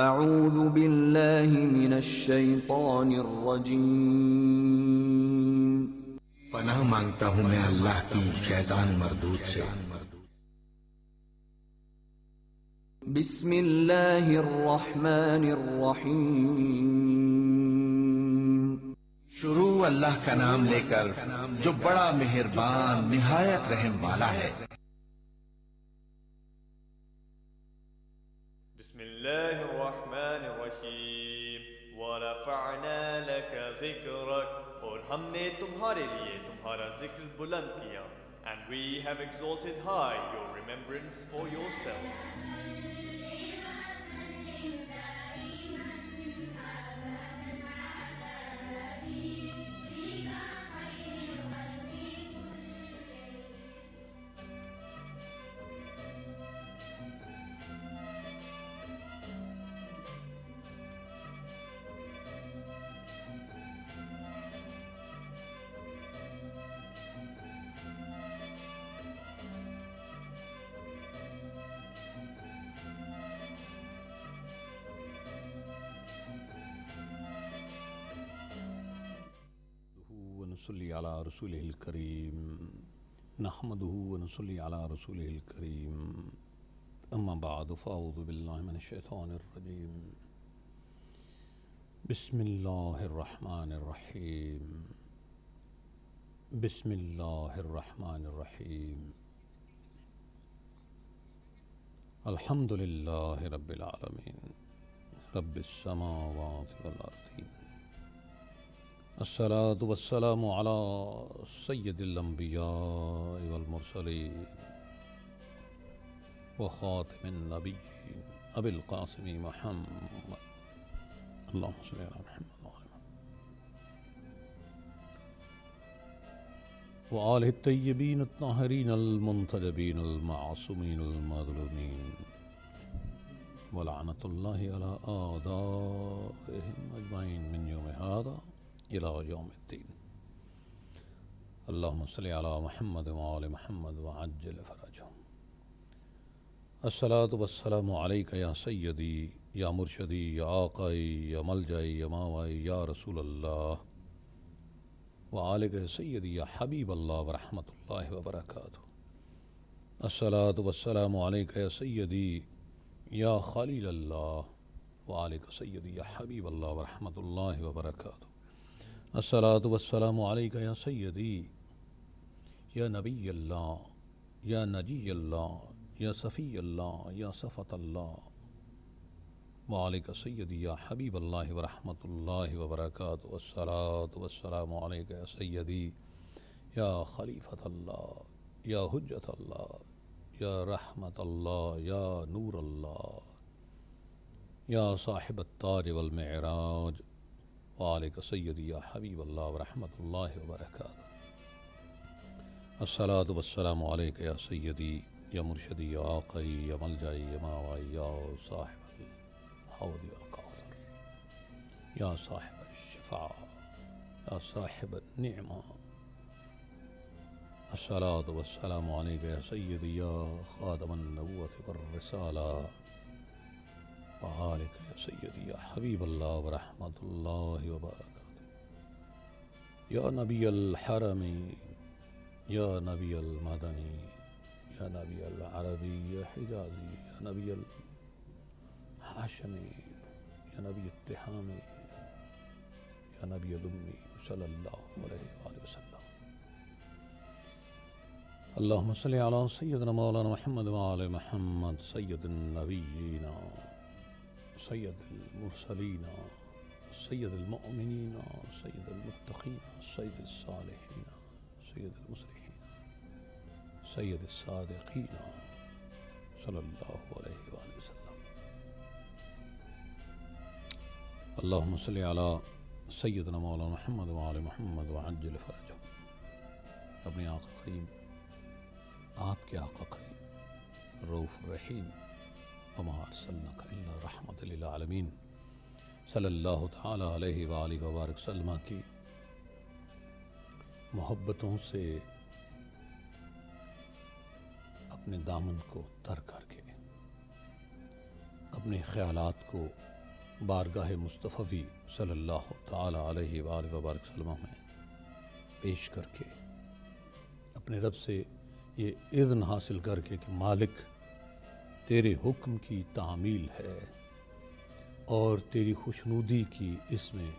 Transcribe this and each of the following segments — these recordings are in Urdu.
اعوذ باللہ من الشیطان الرجیم، پناہ مانگتا ہوں میں اللہ کی شیطان مردود سے۔ بسم اللہ الرحمن الرحیم، شروع اللہ کا نام لے کر جو بڑا مہربان نہایت رحم والا ہے۔ بسم اللہ الرحمن الرحیم، وَرَفَعْنَا لَكَ ذِكْرَكَ، اور ہم نے تمہارے لیے تمہارا ذکر بلند کیا، and we have exalted high your remembrance for yourself. ونصلي على رسوله الكريم، نحمده ونصلي على رسوله الكريم، أما بعد فأعوذ بالله من الشيطان الرجيم. بسم الله الرحمن الرحيم، بسم الله الرحمن الرحيم. الحمد لله رب العالمين، رب السماوات والأرضين، الصلاة والسلام على سيد الأنبياء والمرسلين وخاتم النبيين أبي القاسم محمد، اللهم صل على محمد وآله الطيبين الطاهرين المنتجبين المعصومين المظلومين، ولعنة الله على أعدائهم أجمعين من يوم هذا إلى يوم الدين. اللهم صل على محمد وآل محمد وعجل فرجهم. الصلاة والسلام عليك يا سيدي يا مرشدي يا آقائي يا ملجئي يا ماوائي يا رسول الله، وعليك يا سيدي يا حبيب الله ورحمة الله وبركاته. الصلاة والسلام عليك يا سيدي يا خليل الله، وعليك سيدي يا حبيب الله ورحمة الله وبركاته. الصلاة والسلام عليك يا سيدي يا نبي الله يا نجي الله يا صفي الله يا صفة الله، وعليك سيدي يا حبيب الله ورحمة الله وبركاته. الصلاة والسلام عليك يا سيدي يا خليفة الله يا حجة الله يا رحمة الله يا نور الله يا صاحب التاج والمعراج، وعليك سيدي يا حبيب الله ورحمة الله وبركاته. الصلاة والسلام عليك يا سيدي يا مرشدي يا آقائي يا ملجئي يا ماوائي يا صاحب الحوض والكوثر يا صاحب الشفاعة يا صاحب النعمة. الصلاة والسلام عليك يا سيدي يا خادم النبوة والرسالة، وعليك يا سيدي يا حبيب الله ورحمة الله وبركاته. يا نبي الحرم يا نبي المدني يا نبي العربي يا حجازي يا نبي الحاشمي يا نبي التهامي يا نبي الأمي صلى الله عليه وآله وسلم. اللهم صل على سيدنا مولانا محمد وآل محمد، سيد النبيين سيد المرسلين سيد المؤمنين سيد المتقين سيد الصالحين سيد المصلحين سيد الصادقين صلى الله عليه وآله وسلم. اللهم صل على سيدنا مولانا محمد وآل محمد وعجل فرجهم. اپنے آقا کریم، آپ کے آقا کریم رؤوف الرحیم، وما ارسلناک الا رحمۃ للعالمین صلی اللہ تعالی علیہ وآلہ وبارک وسلم کی محبتوں سے اپنے دامن کو تر کر کے اپنے خیالات کو بارگاہ مصطفی صلی اللہ تعالی علیہ وآلہ وبارک وسلم میں پیش کر کے اپنے رب سے یہ اذن حاصل کر کے کہ مالک تیرے حکم کی تعمیل ہے اور تیری خوشنودی کی اس میں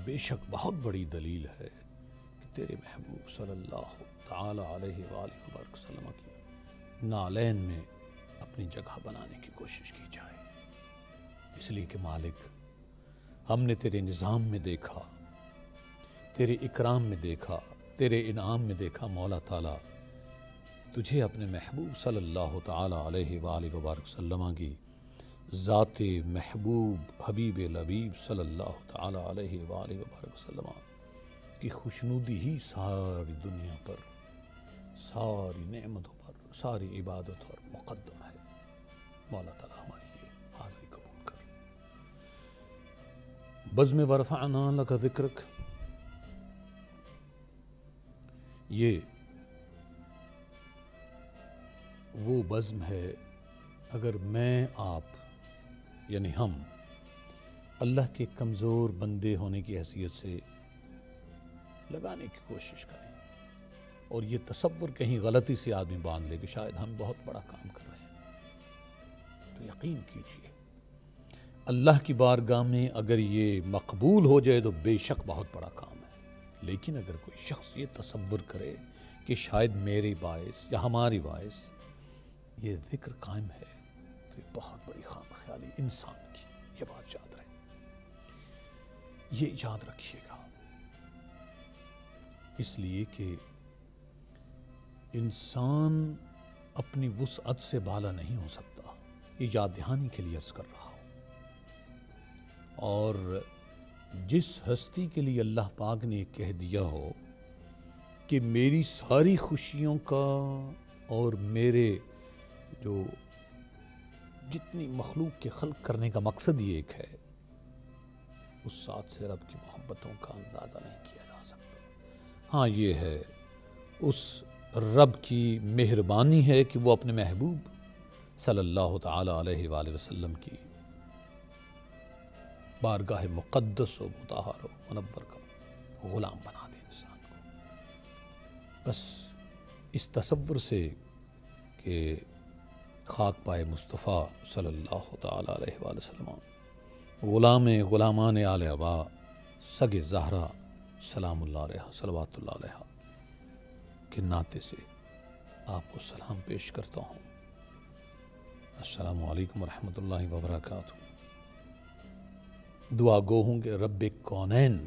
بے شک بہت بڑی دلیل ہے کہ تیرے محبوب صلی اللہ تعالی علیہ وآلہ وبارک وسلم کی نالین میں اپنی جگہ بنانے کی کوشش کی جائے، اس لیے کہ مالک ہم نے تیرے نظام میں دیکھا، تیرے اکرام میں دیکھا، تیرے انعام میں دیکھا مولا تعالیٰ تجھے اپنے محبوب صلی اللہ تعالی علیہ وآلہ وبارک وسلم کی ذات محبوب حبیب لبیب صلی اللہ تعالی علیہ وآلہ وبارک وسلم کی خوشنودی ہی ساری دنیا پر، ساری نعمتوں پر، ساری عبادت پر مقدم ہے۔ مولا تعالیٰ ہماری یہ حاضری قبول کر۔ بزم ورفعنا لک ذکرک، یہ وہ بزم ہے اگر میں آپ یعنی ہم اللہ کے کمزور بندے ہونے کی حیثیت سے لگانے کی کوشش کریں اور یہ تصور کہیں غلطی سے آدمی باندھ لے کہ شاید ہم بہت بڑا کام کر رہے ہیں، تو یقین کیجئے اللہ کی بارگاہ میں اگر یہ مقبول ہو جائے تو بے شک بہت بڑا کام ہے، لیکن اگر کوئی شخص یہ تصور کرے کہ شاید میرے باعث یا ہماری باعث یہ ذکر قائم ہے تو یہ بہت بڑی خام خیالی انسان کی، یہ بات یاد رہے، یہ یاد رکھیے گا، اس لیے کہ انسان اپنی وسعت سے بالا نہیں ہو سکتا، یہ یاد دہانی کے لیے عرض کر رہا ہوں۔ اور جس ہستی کے لیے اللہ پاک نے کہہ دیا ہو کہ میری ساری خوشیوں کا اور میرے جو جتنی مخلوق کے خلق کرنے کا مقصد ہی ایک ہے، اس ذات سے رب کی محبتوں کا اندازہ نہیں کیا جا سکتا۔ ہاں یہ ہے اس رب کی مہربانی ہے کہ وہ اپنے محبوب صلی اللہ تعالی علیہ وآلہ وسلم کی بارگاہ مقدس و مطہر و منور کا غلام بنا دے انسان کو۔ بس اس تصور سے کہ خاک پائے مصطفیٰ صلی اللہ تعالی علیہ وآلہ وسلم غلام غلامان آل ابا سگ زہرا سلام اللہ علیہ صلوات اللہ علیہ کے ناطے سے آپ کو سلام پیش کرتا ہوں۔ السلام علیکم ورحمۃ اللہ وبرکاتہ۔ دعا گو ہوں کہ رب کونین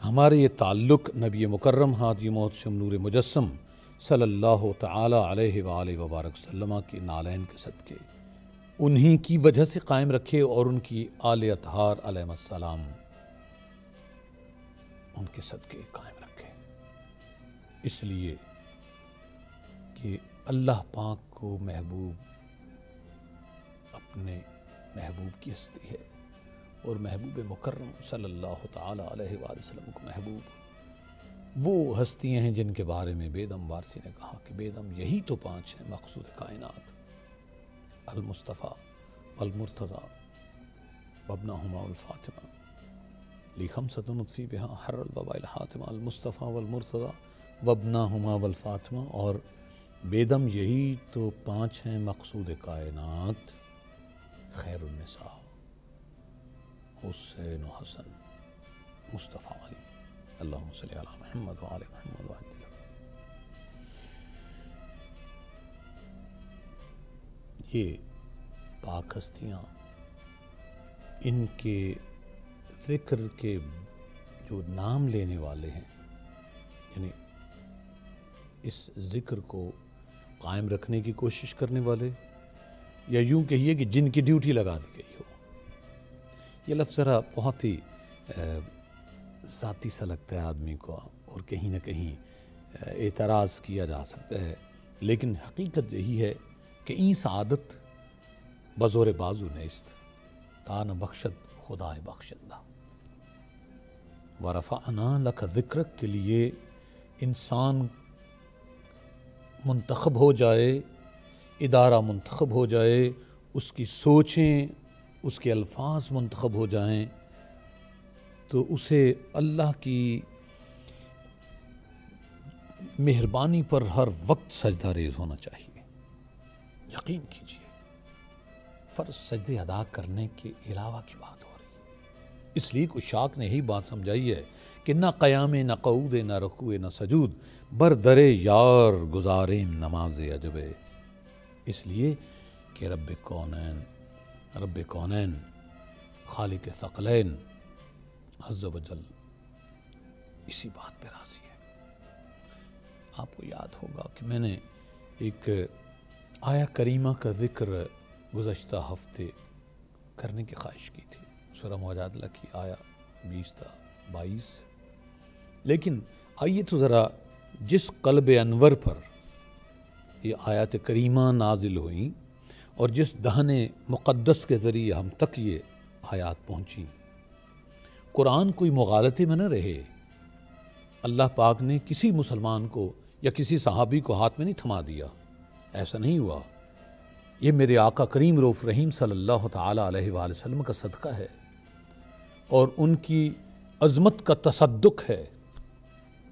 ہمارے یہ تعلق نبی مکرم ہادی محتشم نور مجسم صلی اللہ تعالی علیہ وآلہ وبارک وسلم کی نالین کے صدقے انہی کی وجہ سے قائم رکھے اور ان کی آل اطہار علیہ السلام ان کے صدقے قائم رکھے، اس لیے کہ اللہ پاک کو محبوب اپنے محبوب کی ہستی ہے اور محبوب مکرم صلی اللہ تعالی علیہ وآلہ وسلم کو محبوب وہ ہستیاں ہیں جن کے بارے میں بیدم وارسی نے کہا کہ بیدم یہی تو پانچ ہیں مقصود کائنات، المصطفیٰ والمرتضیٰ وابنہما الفاطمہ لی خمسۃ نطفی بہا حر الوباء الحاتمہ، المصطفیٰ والمرتضیٰ وابنہما والفاطمہ، اور بیدم یہی تو پانچ ہیں مقصود کائنات، خیر النساء حسین و حسن مصطفیٰ علی، اللہم صلی علی محمد و علی محمد و علی۔ یہ پاک ہستیاں ان کے ذکر کے جو نام لینے والے ہیں، یعنی اس ذکر کو قائم رکھنے کی کوشش کرنے والے، یا یوں کہیے کہ جن کی ڈیوٹی لگا دی گئی ہو۔ یہ لفظ ذرا بہت ہی ذاتی سا لگتا ہے آدمی کو اور کہیں نہ کہیں اعتراض کیا جا سکتا ہے، لیکن حقیقت یہی ہے کہ این سعادت بزور بازو نیست تان بخشد خدائے بخشندہ۔ ورفعنا لک ذکرک کے لیے انسان منتخب ہو جائے، ادارہ منتخب ہو جائے، اس کی سوچیں اس کے الفاظ منتخب ہو جائیں تو اسے اللہ کی مہربانی پر ہر وقت سجدہ ریز ہونا چاہیے۔ یقین کیجیے فرض سجدے ادا کرنے کے علاوہ کی بات ہو رہی ہے۔ اس لیے کوئی شاک نے یہی بات سمجھائی ہے کہ نہ قیام نہ قعود نہ رکوع نہ سجود بر در یار گزاریں نماز عجبے، اس لیے کہ رب کونین خالق ثقلین عز و جل اسی بات پہ راضی ہے۔ آپ کو یاد ہوگا کہ میں نے ایک آیہ کریمہ کا ذکر گزشتہ ہفتے کرنے کی خواہش کی تھی، سورہ مجادلہ کی آیہ 20 تا 22۔ لیکن آئیے تو ذرا جس قلب انور پر یہ آیات کریمہ نازل ہوئیں اور جس دہن مقدس کے ذریعے ہم تک یہ آیات پہنچیں، قرآن کوئی مغالطے میں نہ رہے۔ اللہ پاک نے کسی مسلمان کو یا کسی صحابی کو ہاتھ میں نہیں تھما دیا، ایسا نہیں ہوا۔ یہ میرے آقا کریم رؤوف رحیم صلی اللہ تعالی علیہ وآلہ وسلم کا صدقہ ہے اور ان کی عظمت کا تصدق ہے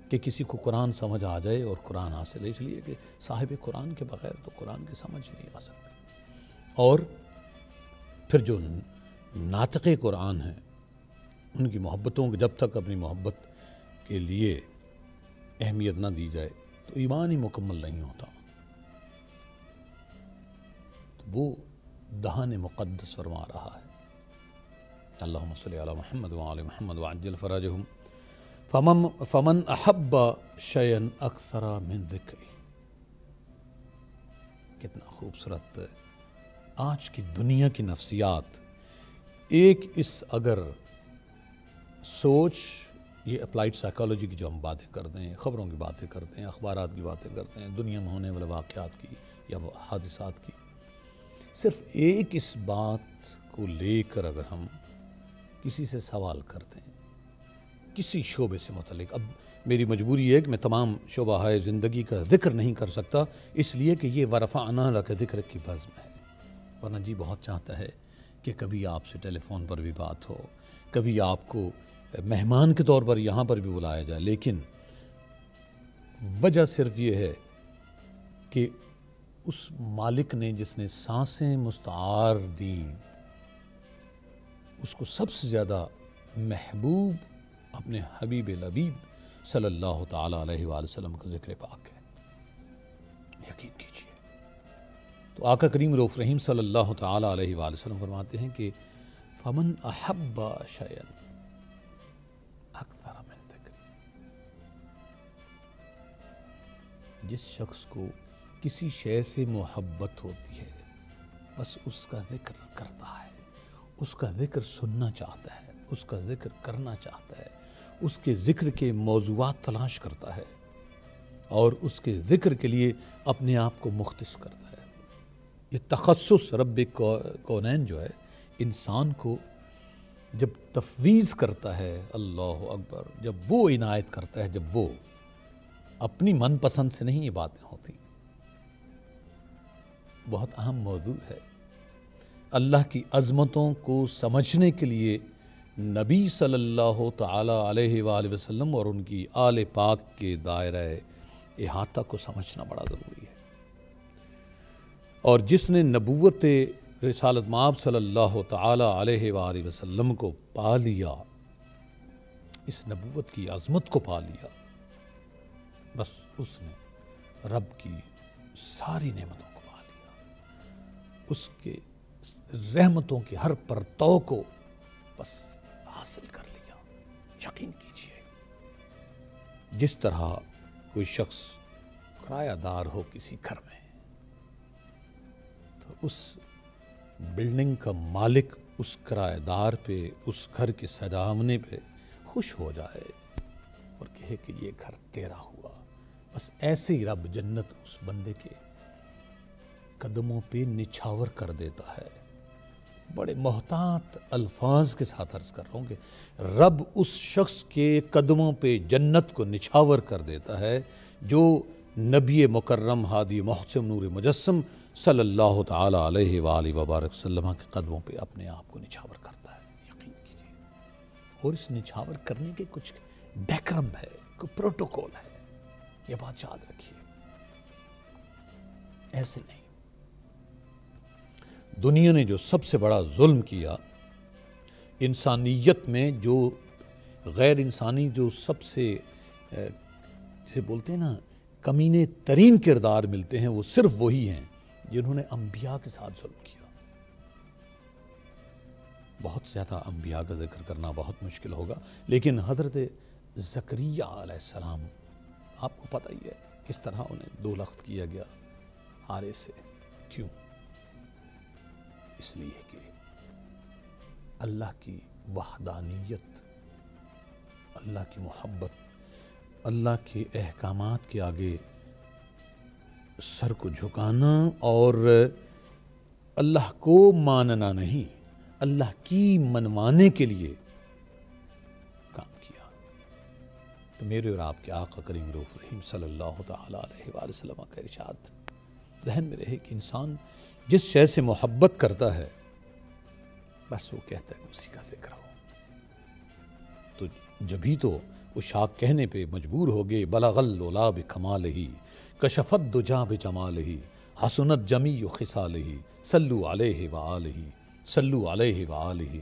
کہ کسی کو قرآن سمجھ آ جائے اور قرآن حاصل ہے، اس لیے کہ صاحب قرآن کے بغیر تو قرآن کی سمجھ نہیں آ سکتی۔ اور پھر جو ناطق قرآن ہیں ان کی محبتوں کو جب تک اپنی محبت کے لیے اہمیت نہ دی جائے تو ایمان ہی مکمل نہیں ہوتا۔ تو وہ دہان مقدس فرما رہا ہے، اللہم صلی علی محمد وعلی محمد وعجل فرجہم فمن احب شیئا اکثر من ذکری۔ کتنا خوبصورت آج کی دنیا کی نفسیات ایک اس اگر سوچ، یہ اپلائیڈ سائیکالوجی کی جو ہم باتیں کرتے ہیں، خبروں کی باتیں کرتے ہیں، اخبارات کی باتیں کرتے ہیں، دنیا میں ہونے والے واقعات کی یا حادثات کی، صرف ایک اس بات کو لے کر اگر ہم کسی سے سوال کرتے ہیں کسی شعبے سے متعلق، اب میری مجبوری ہے کہ میں تمام شعبہ ہے زندگی کا ذکر نہیں کر سکتا، اس لیے کہ یہ ورفعنا لک ذکرک کی بزم ہے، ورنہ جی بہت چاہتا ہے کہ کبھی آپ سے ٹیلی فون پر بھی بات ہو، کبھی آپ کو مہمان کے طور پر یہاں پر بھی بلایا جائے، لیکن وجہ صرف یہ ہے کہ اس مالک نے جس نے سانسیں مستعار دیں اس کو سب سے زیادہ محبوب اپنے حبیب لبیب صلی اللہ تعالی علیہ وآلہ وسلم کا ذکر پاک ہے۔ یقین کیجیے تو آقا کریم رؤوف رحیم صلی اللہ تعالی علیہ وآلہ وسلم فرماتے ہیں کہ فمن احب شیئا اکثر من ذکری، جس شخص کو کسی شے سے محبت ہوتی ہے بس اس کا ذکر کرتا ہے، اس کا ذکر سننا چاہتا ہے، اس کا ذکر کرنا چاہتا ہے، اس کے ذکر کے موضوعات تلاش کرتا ہے اور اس کے ذکر کے لیے اپنے آپ کو مختص کرتا ہے۔ یہ تخصص رب کونین جو ہے انسان کو جب تفویض کرتا ہے، اللہ اکبر، جب وہ عنایت کرتا ہے، جب وہ اپنی من پسند سے نہیں یہ باتیں ہوتی۔ بہت اہم موضوع ہے، اللہ کی عظمتوں کو سمجھنے کے لیے نبی صلی اللہ تعالی علیہ وآلہ وسلم اور ان کی آل پاک کے دائرہ احاطہ کو سمجھنا بڑا ضروری ہے۔ اور جس نے نبوت رسالت مآب صلی اللہ تعالی علیہ وآلہ وسلم کو پا لیا، اس نبوت کی عظمت کو پا لیا، بس اس نے رب کی ساری نعمتوں کو پا لیا، اس کے رحمتوں کی ہر پرتو کو بس حاصل کر لیا۔ یقین کیجئے جس طرح کوئی شخص کرایہ دار ہو کسی گھر میں تو اس بلڈنگ کا مالک اس کرایہ دار پہ، اس گھر کے سجاونے پہ خوش ہو جائے اور کہے کہ یہ گھر تیرا ہوا، بس ایسے ہی رب جنت اس بندے کے قدموں پہ نچھاور کر دیتا ہے۔ بڑے محتاط الفاظ کے ساتھ عرض کر رہا ہوں کہ رب اس شخص کے قدموں پہ جنت کو نچھاور کر دیتا ہے جو نبی مکرم ہادی محسن نور مجسم صلی اللہ تعالی علیہ وآلہ وبارک وسلم کے قدموں پہ اپنے آپ کو نچھاور کرتا ہے، یقین کیجیے۔ اور اس نچھاور کرنے کے کچھ ڈیکرم ہے، کوئی پروٹوکول ہے، یہ بات یاد رکھیے، ایسے نہیں۔ دنیا نے جو سب سے بڑا ظلم کیا انسانیت میں، جو غیر انسانی، جو سب سے جسے بولتے ہیں نا کمینے ترین کردار ملتے ہیں، وہ صرف وہی ہیں جنہوں نے انبیاء کے ساتھ ظلم کیا۔ بہت زیادہ انبیاء کا ذکر کرنا بہت مشکل ہوگا، لیکن حضرت زکریا علیہ السلام، آپ کو پتہ ہی ہے کس طرح انہیں دولخت کیا گیا ہارے سے۔ کیوں؟ اس لیے کہ اللہ کی وحدانیت، اللہ کی محبت، اللہ کے احکامات کے آگے سر کو جھکانا اور اللہ کو ماننا نہیں، اللہ کی منوانے کے لیے کام کیا۔ تو میرے اور آپ کے آقا کریم رؤوف رحیم صلی اللہ تعالی علیہ وآلہ وسلم کا ارشاد ذہن میں رہے کہ انسان جس شے سے محبت کرتا ہے بس وہ کہتا ہے اسی کا ذکر ہو۔ تو جبھی تو وہ شاک کہنے پہ مجبور ہو گئے، بلغ العلا بکمالہ کشف الدجی بجمالہ حسنت جمیع خصالہ صلوا علیہ وآلہ صلوا علیہ وآلہ۔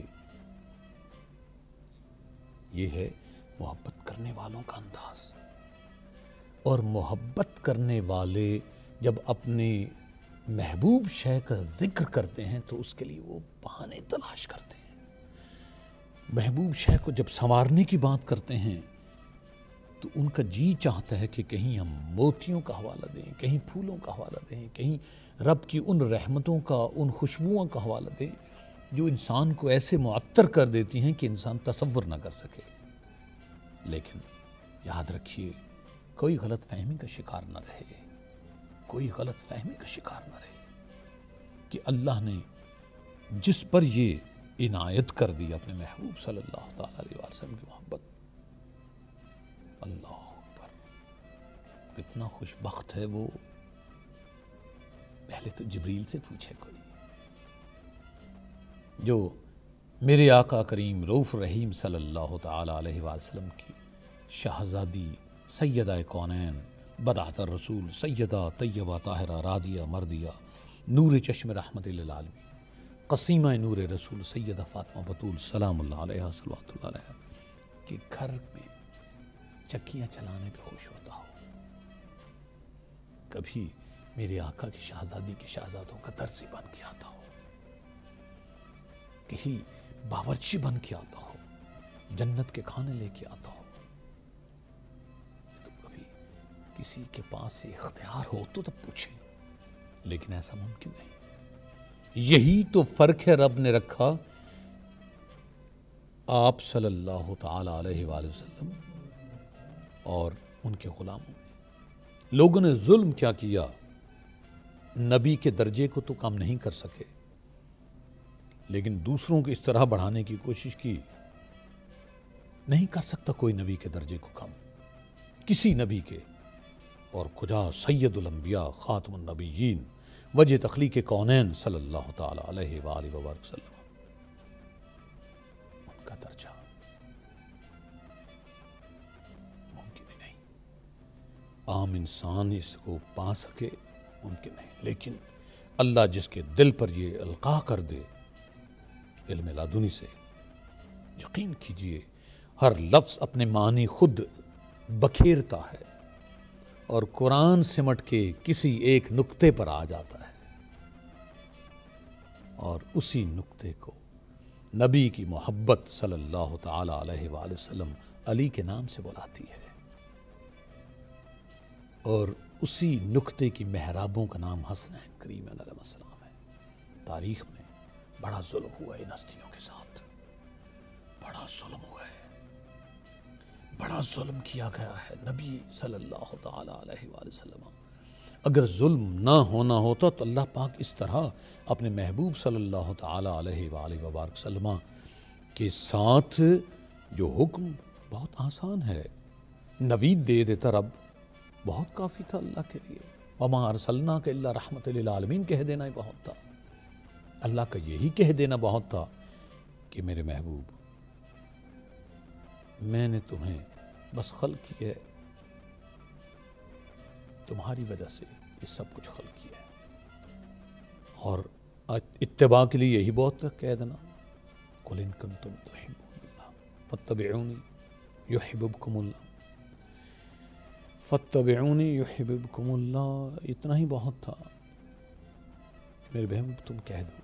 یہ ہے محبت کرنے والوں کا انداز۔ اور محبت کرنے والے جب اپنے محبوب شے کا ذکر کرتے ہیں تو اس کے لیے وہ بہانے تلاش کرتے ہیں۔ محبوب شے کو جب سنوارنے کی بات کرتے ہیں تو ان کا جی چاہتا ہے کہ کہیں ہم موتیوں کا حوالہ دیں، کہیں پھولوں کا حوالہ دیں، کہیں رب کی ان رحمتوں کا، ان خوشبوؤں کا حوالہ دیں جو انسان کو ایسے معطر کر دیتی ہیں کہ انسان تصور نہ کر سکے۔ لیکن یاد رکھیے، کوئی غلط فہمی کا شکار نہ رہے، کوئی غلط فہمی کا شکار نہ رہے کہ اللہ نے جس پر یہ عنایت کر دی اپنے محبوب صلی اللہ تعالی علیہ وسلم کی محبت، اللہ اکبر، کتنا خوش بخت ہے وہ۔ پہلے تو جبریل سے پوچھے کوئی، جو میرے آقا کریم رؤوف رحیم صلی اللہ تعالی علیہ وسلم کی شہزادی سیدہ کونین بدعت الرسول سیدہ طیبہ طاہرہ رادیہ مردیہ نور چشم رحمت للعالمین قسیمہ نور رسول سیدہ فاطمہ بطول سلام اللہ علیہ صلوات اللہ علیہ کہ گھر میں چکیاں چلانے پہ خوش ہوتا ہو، کبھی میرے آقا کی شہزادی کے شہزادوں کا درسی بن کے آتا ہو، کہیں باورچی بن کے آتا ہو، جنت کے کھانے لے کے آتا ہو، تو کبھی کسی کے پاس یہ اختیار ہو تو تب پوچھیں، لیکن ایسا ممکن نہیں۔ یہی تو فرق ہے رب نے رکھا آپ صلی اللہ تعالی علیہ وآلہ وسلم اور ان کے غلاموں میں۔ لوگوں نے ظلم کیا کیا، نبی کے درجے کو تو کم نہیں کر سکے، لیکن دوسروں کو اس طرح بڑھانے کی کوشش کی۔ نہیں کر سکتا کوئی نبی کے درجے کو کم، کسی نبی کے، اور کجا سید الانبیاء خاتم النبیین وجہ تخلیق کونین صلی اللہ تعالی علیہ وآلہ وسلم، ان کا درجہ ممکن ہی نہیں، عام انسان اس کو پا سکے ممکن نہیں، لیکن اللہ جس کے دل پر یہ القاء کر دے علم لدنی سے، یقین کیجئے ہر لفظ اپنے معنی خود بکھیرتا ہے اور قرآن سمٹ کے کسی ایک نقطے پر آ جاتا ہے، اور اسی نقطے کو نبی کی محبت صلی اللہ تعالی علیہ وآلہ وسلم علی کے نام سے بلاتی ہے، اور اسی نقطے کی محرابوں کا نام حسنین کریمین علیہ السلام ہے۔ تاریخ میں بڑا ظلم ہوا ہے ان ہستیوں کے ساتھ، بڑا ظلم ہوا ہے، بڑا ظلم کیا گیا ہے نبی صلی اللہ تعالی علیہ وآلہ وسلم۔ اگر ظلم نہ ہونا ہوتا تو اللہ پاک اس طرح اپنے محبوب صلی اللہ تعالی علیہ وآلہ وبارک وسلم کے ساتھ جو حکم بہت آسان ہے، نوید دے دیتا رب بہت کافی تھا اللہ کے لیے. وما ارسلناک الا رحمت للعالمین کہہ دینا ہی بہت تھا. اللہ کا یہی کہہ دینا بہت تھا کہ میرے محبوب میں نے تمہیں بس خلق کیا ہے، تمہاری وجہ سے یہ سب کچھ خلق کیا ہے، اور اتباع کے لیے یہی بہت کہہ دینا. قل ان کنتم تحبون اللہ فاتبعونی یحببکم اللہ، فاتبعونی یحببکم اللہ، اتنا ہی بہت تھا. میرے محبوب تم کہہ دو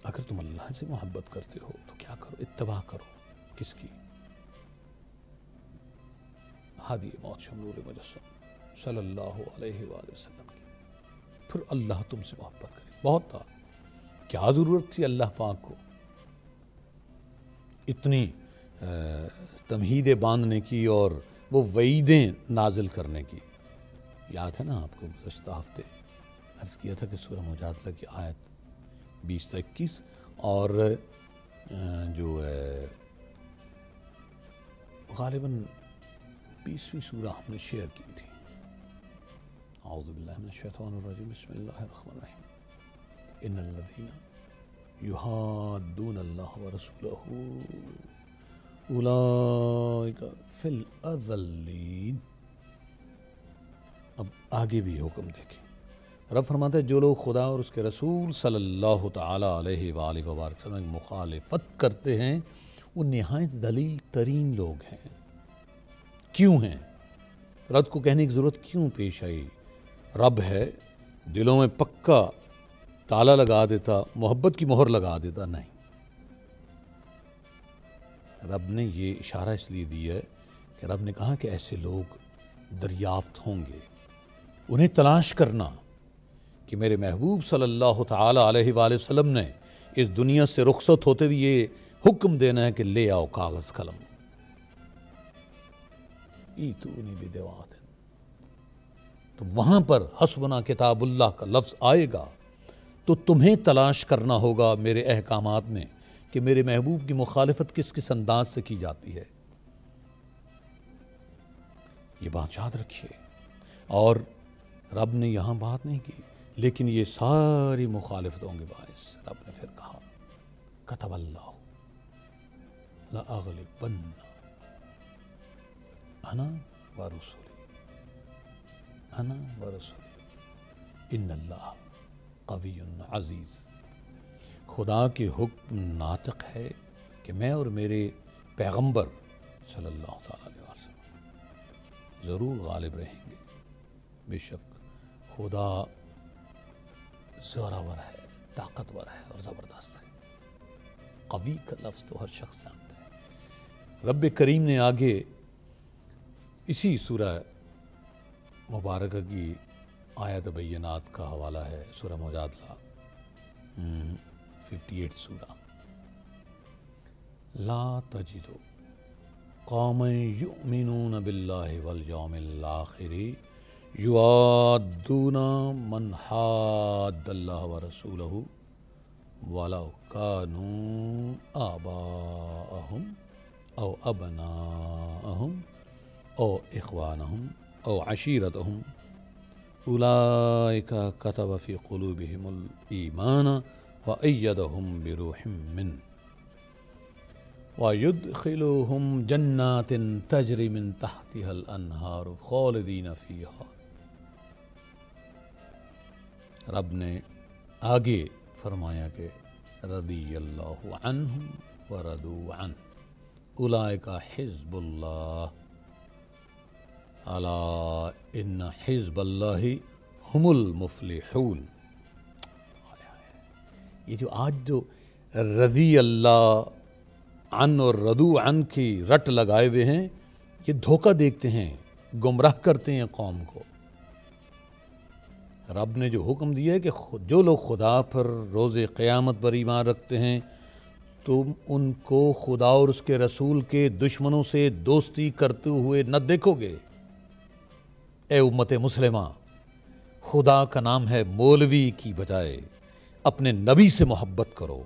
اگر تم اللہ سے محبت کرتے ہو تو کیا کرو؟ اتباع کرو. کس کی؟ ہادی موت شمنور مجسم صلی اللہ علیہ وآلہ وسلم کی. پھر اللہ تم سے محبت کرے. بہت تھا. کیا ضرورت تھی اللہ پاک کو اتنی تمہیدیں باندھنے کی اور وہ وعیدیں نازل کرنے کی؟ یاد ہے نا آپ کو گزشتہ ہفتے عرض کیا تھا کہ سورہ مجادلہ کی آیت 20 تا 21 اور جو ہے غالباً 20ویں سورہ ہم نے شیئر کی تھی. اعوذ باللہ من الشیطان الرجیم بسم اللہ الرحمن الرحیم. ان الذین یحادون اللہ ورسولہ اولئک فی الاذلین. اب آگے بھی حکم دیکھیں. رب فرماتا ہے جو لوگ خدا اور اس کے رسول صلی اللہ تعالیٰ علیہ وآلہ وسلم کی مخالفت کرتے ہیں وہ نہایت ذلیل ترین لوگ ہیں. کیوں ہیں؟ رد کو کہنے کی ضرورت کیوں پیش آئی؟ رب ہے، دلوں میں پکا تالا لگا دیتا، محبت کی مہر لگا دیتا؟ نہیں. رب نے یہ اشارہ اس لیے دیا ہے کہ رب نے کہا کہ ایسے لوگ دریافت ہوں گے. انہیں تلاش کرنا کہ میرے محبوب صلی اللہ تعالیٰ علیہ وآلہ وسلم نے اس دنیا سے رخصت ہوتے ہوئے یہ حکم دینا ہے کہ لے آؤ کاغذ قلم. ایتونی بدعوات، تو وہاں پر حسبنا کتاب اللہ کا لفظ آئے گا تو تمہیں تلاش کرنا ہوگا میرے احکامات میں کہ میرے محبوب کی مخالفت کس کس انداز سے کی جاتی ہے. یہ بات یاد رکھیے. اور رب نے یہاں بات نہیں کی لیکن یہ ساری مخالفتوں کے باعث رب نے پھر کہا کتب اللہ لأغلبن انا ورسولی انا ورسولی ان اللہ قوی عزیز. خدا کے حکم ناطق ہے کہ میں اور میرے پیغمبر صلی اللہ تعالیٰ علیہ وسلم ضرور غالب رہیں گے. بے شک خدا زوراور ہے، طاقتور ہے اور زبردست ہے. قوی کا لفظ تو ہر شخص جانتا ہے. رب کریم نے آگے اسی سورہ مبارکہ کی آیت بینات کا حوالہ ہے، سورہ مجادلہ 58 سورہ. لا تجد قوما یؤمنون باللہ والیوم الآخر یوادون من حاد اللہ ورسولہ ولو کانوا آباءہم او ابناءہم او اخوانہم او عشیرتہم اولئک کتب فی قلوبہم الایمان وأیدہم بروح منہ وَيُدْخِلُهُمْ جَنَّاتٍ تَجْرِي مِن تَحْتِهَا الْأَنْهَارُ خَالِدِينَ فِيهَا. رب نے آگے فرمایا کہ رضی اللہ عنہم ورضوا عنہ اولئک حزب اللہ الا ان حزب اللہ هم المفلحون. یہ جو آج جو رضی اللہ عن اور رضو عن کی رٹ لگائے ہوئے ہیں یہ دھوکہ دیکھتے ہیں، گمراہ کرتے ہیں قوم کو. رب نے جو حکم دیا ہے کہ جو لوگ خدا پر روز قیامت پر ایمان رکھتے ہیں تم ان کو خدا اور اس کے رسول کے دشمنوں سے دوستی کرتے ہوئے نہ دیکھو گے. اے امت مسلمہ، خدا کا نام ہے مولوی کی بجائے اپنے نبی سے محبت کرو،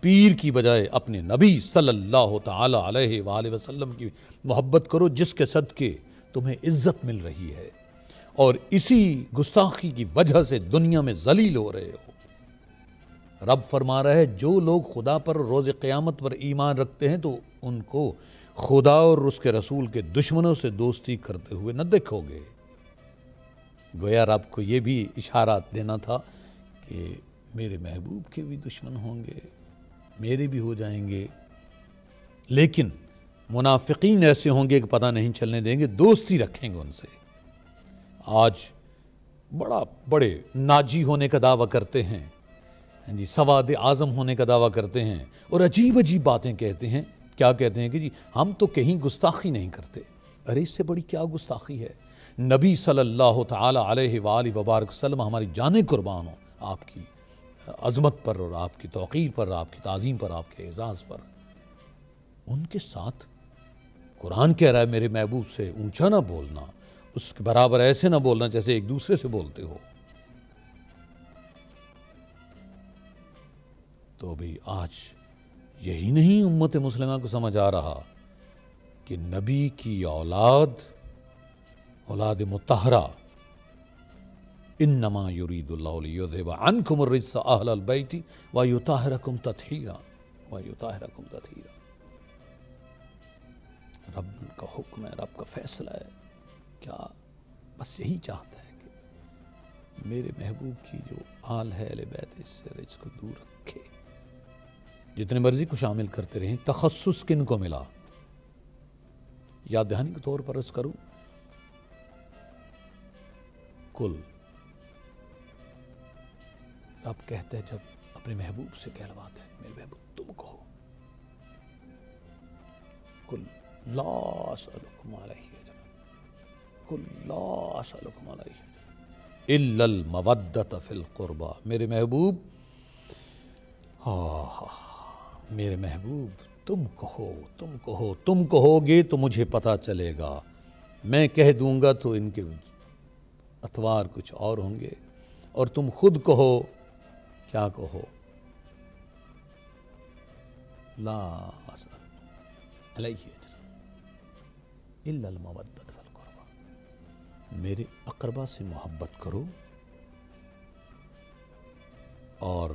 پیر کی بجائے اپنے نبی صلی اللہ تعالیٰ علیہ وآلہ وسلم کی محبت کرو جس کے صدقے تمہیں عزت مل رہی ہے اور اسی گستاخی کی وجہ سے دنیا میں ذلیل ہو رہے ہو۔ رب فرما رہا ہے جو لوگ خدا پر روز قیامت پر ایمان رکھتے ہیں تو ان کو خدا اور اس کے رسول کے دشمنوں سے دوستی کرتے ہوئے نہ دیکھو گے۔ گویا رب کو یہ بھی اشارات دینا تھا کہ میرے محبوب کے بھی دشمن ہوں گے، میرے بھی ہو جائیں گے، لیکن منافقین ایسے ہوں گے کہ پتہ نہیں چلنے دیں گے، دوستی رکھیں گے ان سے۔ آج بڑے ناجی ہونے کا دعویٰ کرتے ہیں، جی سواد اعظم ہونے کا دعویٰ کرتے ہیں اور عجیب عجیب باتیں کہتے ہیں۔ کیا کہتے ہیں کہ جی ہم تو کہیں گستاخی نہیں کرتے۔ ارے اس سے بڑی کیا گستاخی ہے؟ نبی صلی اللہ تعالی علیہ وآلہ وبارک وسلم ہماری جانیں قربان ہوں آپ کی عظمت پر اور آپ کی توقیر پر، آپ کی تعظیم پر، آپ کے اعزاز پر۔ ان کے ساتھ قرآن کہہ رہا ہے میرے محبوب سے اونچا نہ بولنا، اس کے برابر ایسے نہ بولنا جیسے ایک دوسرے سے بولتے ہو۔ تو بھی آج یہی نہیں امت مسلمہ کو سمجھ آ رہا کہ نبی کی اولاد مطہرہ انما یرید اللہ لیذھب عنکم الرجس اہل البیت ویطہرکم تطہیرا ویطہرکم تطہیرا۔ رب کا حکم ہے، رب کا فیصلہ ہے، کیا بس یہی چاہتا ہے کہ میرے محبوب کی جو آل ہے اہل بیت اس سے رجس کو دور رکھے۔ جتنے مرضی کو شامل کرتے رہیں، تخصص کن کو ملا؟ یاد دہانی کے طور پر عرض کروں، کل رب کہتے ہیں جب اپنے محبوب سے کہلواتے ہیں میرے محبوب تم کہو، کل لا اسألکم علیہ اجرا، کل لا اسألکم علیہ اجرا الا المودۃ فی القربى۔ میرے محبوب میرے محبوب تم کہو، تم کہو گے تو مجھے پتہ چلے گا، میں کہہ دوں گا تو ان کے اطوار کچھ اور ہوں گے، اور تم خود کہو، کیا کہو؟ لا اسألکم علیہ اجرا الا المودۃ فی القربى۔ میرے اقربا سے محبت کرو اور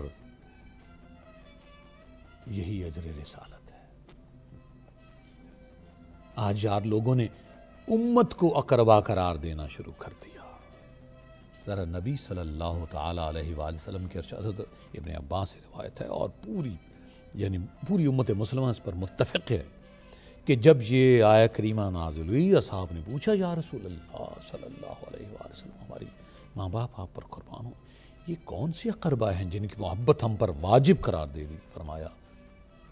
یہی اجر رسالت ہے۔ آج یار لوگوں نے امت کو اقربا قرار دینا شروع کر دیا۔ ذرا نبی صلی اللہ تعالی علیہ وآلہ وسلم کے ارشاد ابن عباس سے روایت ہے اور پوری امت مسلمہ اس پر متفق ہے کہ جب یہ آیت کریمہ نازل ہوئی، اصحاب نے پوچھا یا رسول اللہ صلی اللہ علیہ وآلہ وسلم، ہماری ماں باپ آپ پر قربان ہو، یہ کون سی اقربا ہیں جن کی محبت ہم پر واجب قرار دے دی؟ فرمایا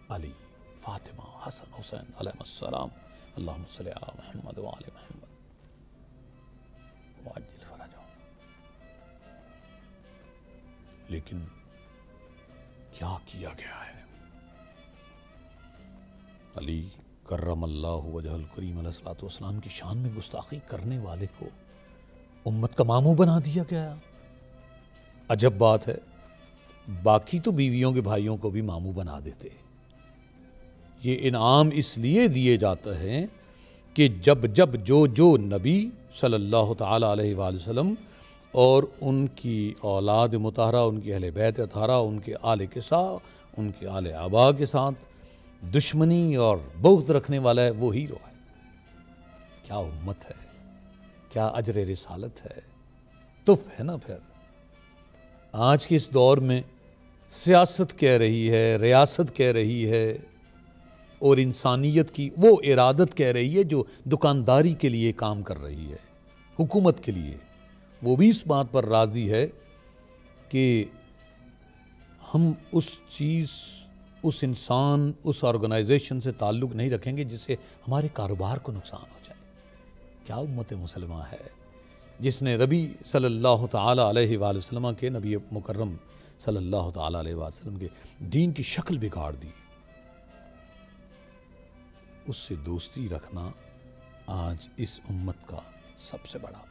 علی، فاطمہ، حسن، حسین علیہ السلام، اللہم صلی علی محمد وعلی محمد وعجل فرجہم۔ لیکن کیا کیا گیا ہے؟ علی کرم اللہ وجہ الکریم علیہ الصلوۃ والسلام کی شان میں گستاخی کرنے والے کو امت کا ماموں بنا دیا گیا۔ عجب بات ہے، باقی تو بیویوں کے بھائیوں کو بھی ماموں بنا دیتے۔ یہ انعام اس لیے دیے جاتے ہیں کہ جب جو نبی صلی اللہ تعالی علیہ وآلہ وسلم اور ان کی اولاد مطہرہ، ان کی اہل بیت اطہرہ، ان کے آل کسا، ان کے آل آبا کے ساتھ دشمنی اور بغض رکھنے والا ہے، وہ ہیرو ہے۔ کیا امت ہے، کیا اجر رسالت ہے، تف ہے نا۔ پھر آج کے اس دور میں سیاست کہہ رہی ہے، ریاست کہہ رہی ہے، اور انسانیت کی وہ ارادت کہہ رہی ہے جو دکانداری کے لیے کام کر رہی ہے، حکومت کے لیے۔ وہ بھی اس بات پر راضی ہے کہ ہم اس چیز، اس انسان، اس آرگنائزیشن سے تعلق نہیں رکھیں گے جس سے ہمارے کاروبار کو نقصان ہو جائے۔ کیا امت مسلمہ ہے جس نے نبی صلی اللہ تعالی علیہ وآلہ وسلم کے، نبی مکرم صلی اللہ تعالی علیہ وآلہ وسلم کے دین کی شکل بگاڑ دی۔ اس سے دوستی رکھنا آج اس امت کا سب سے بڑا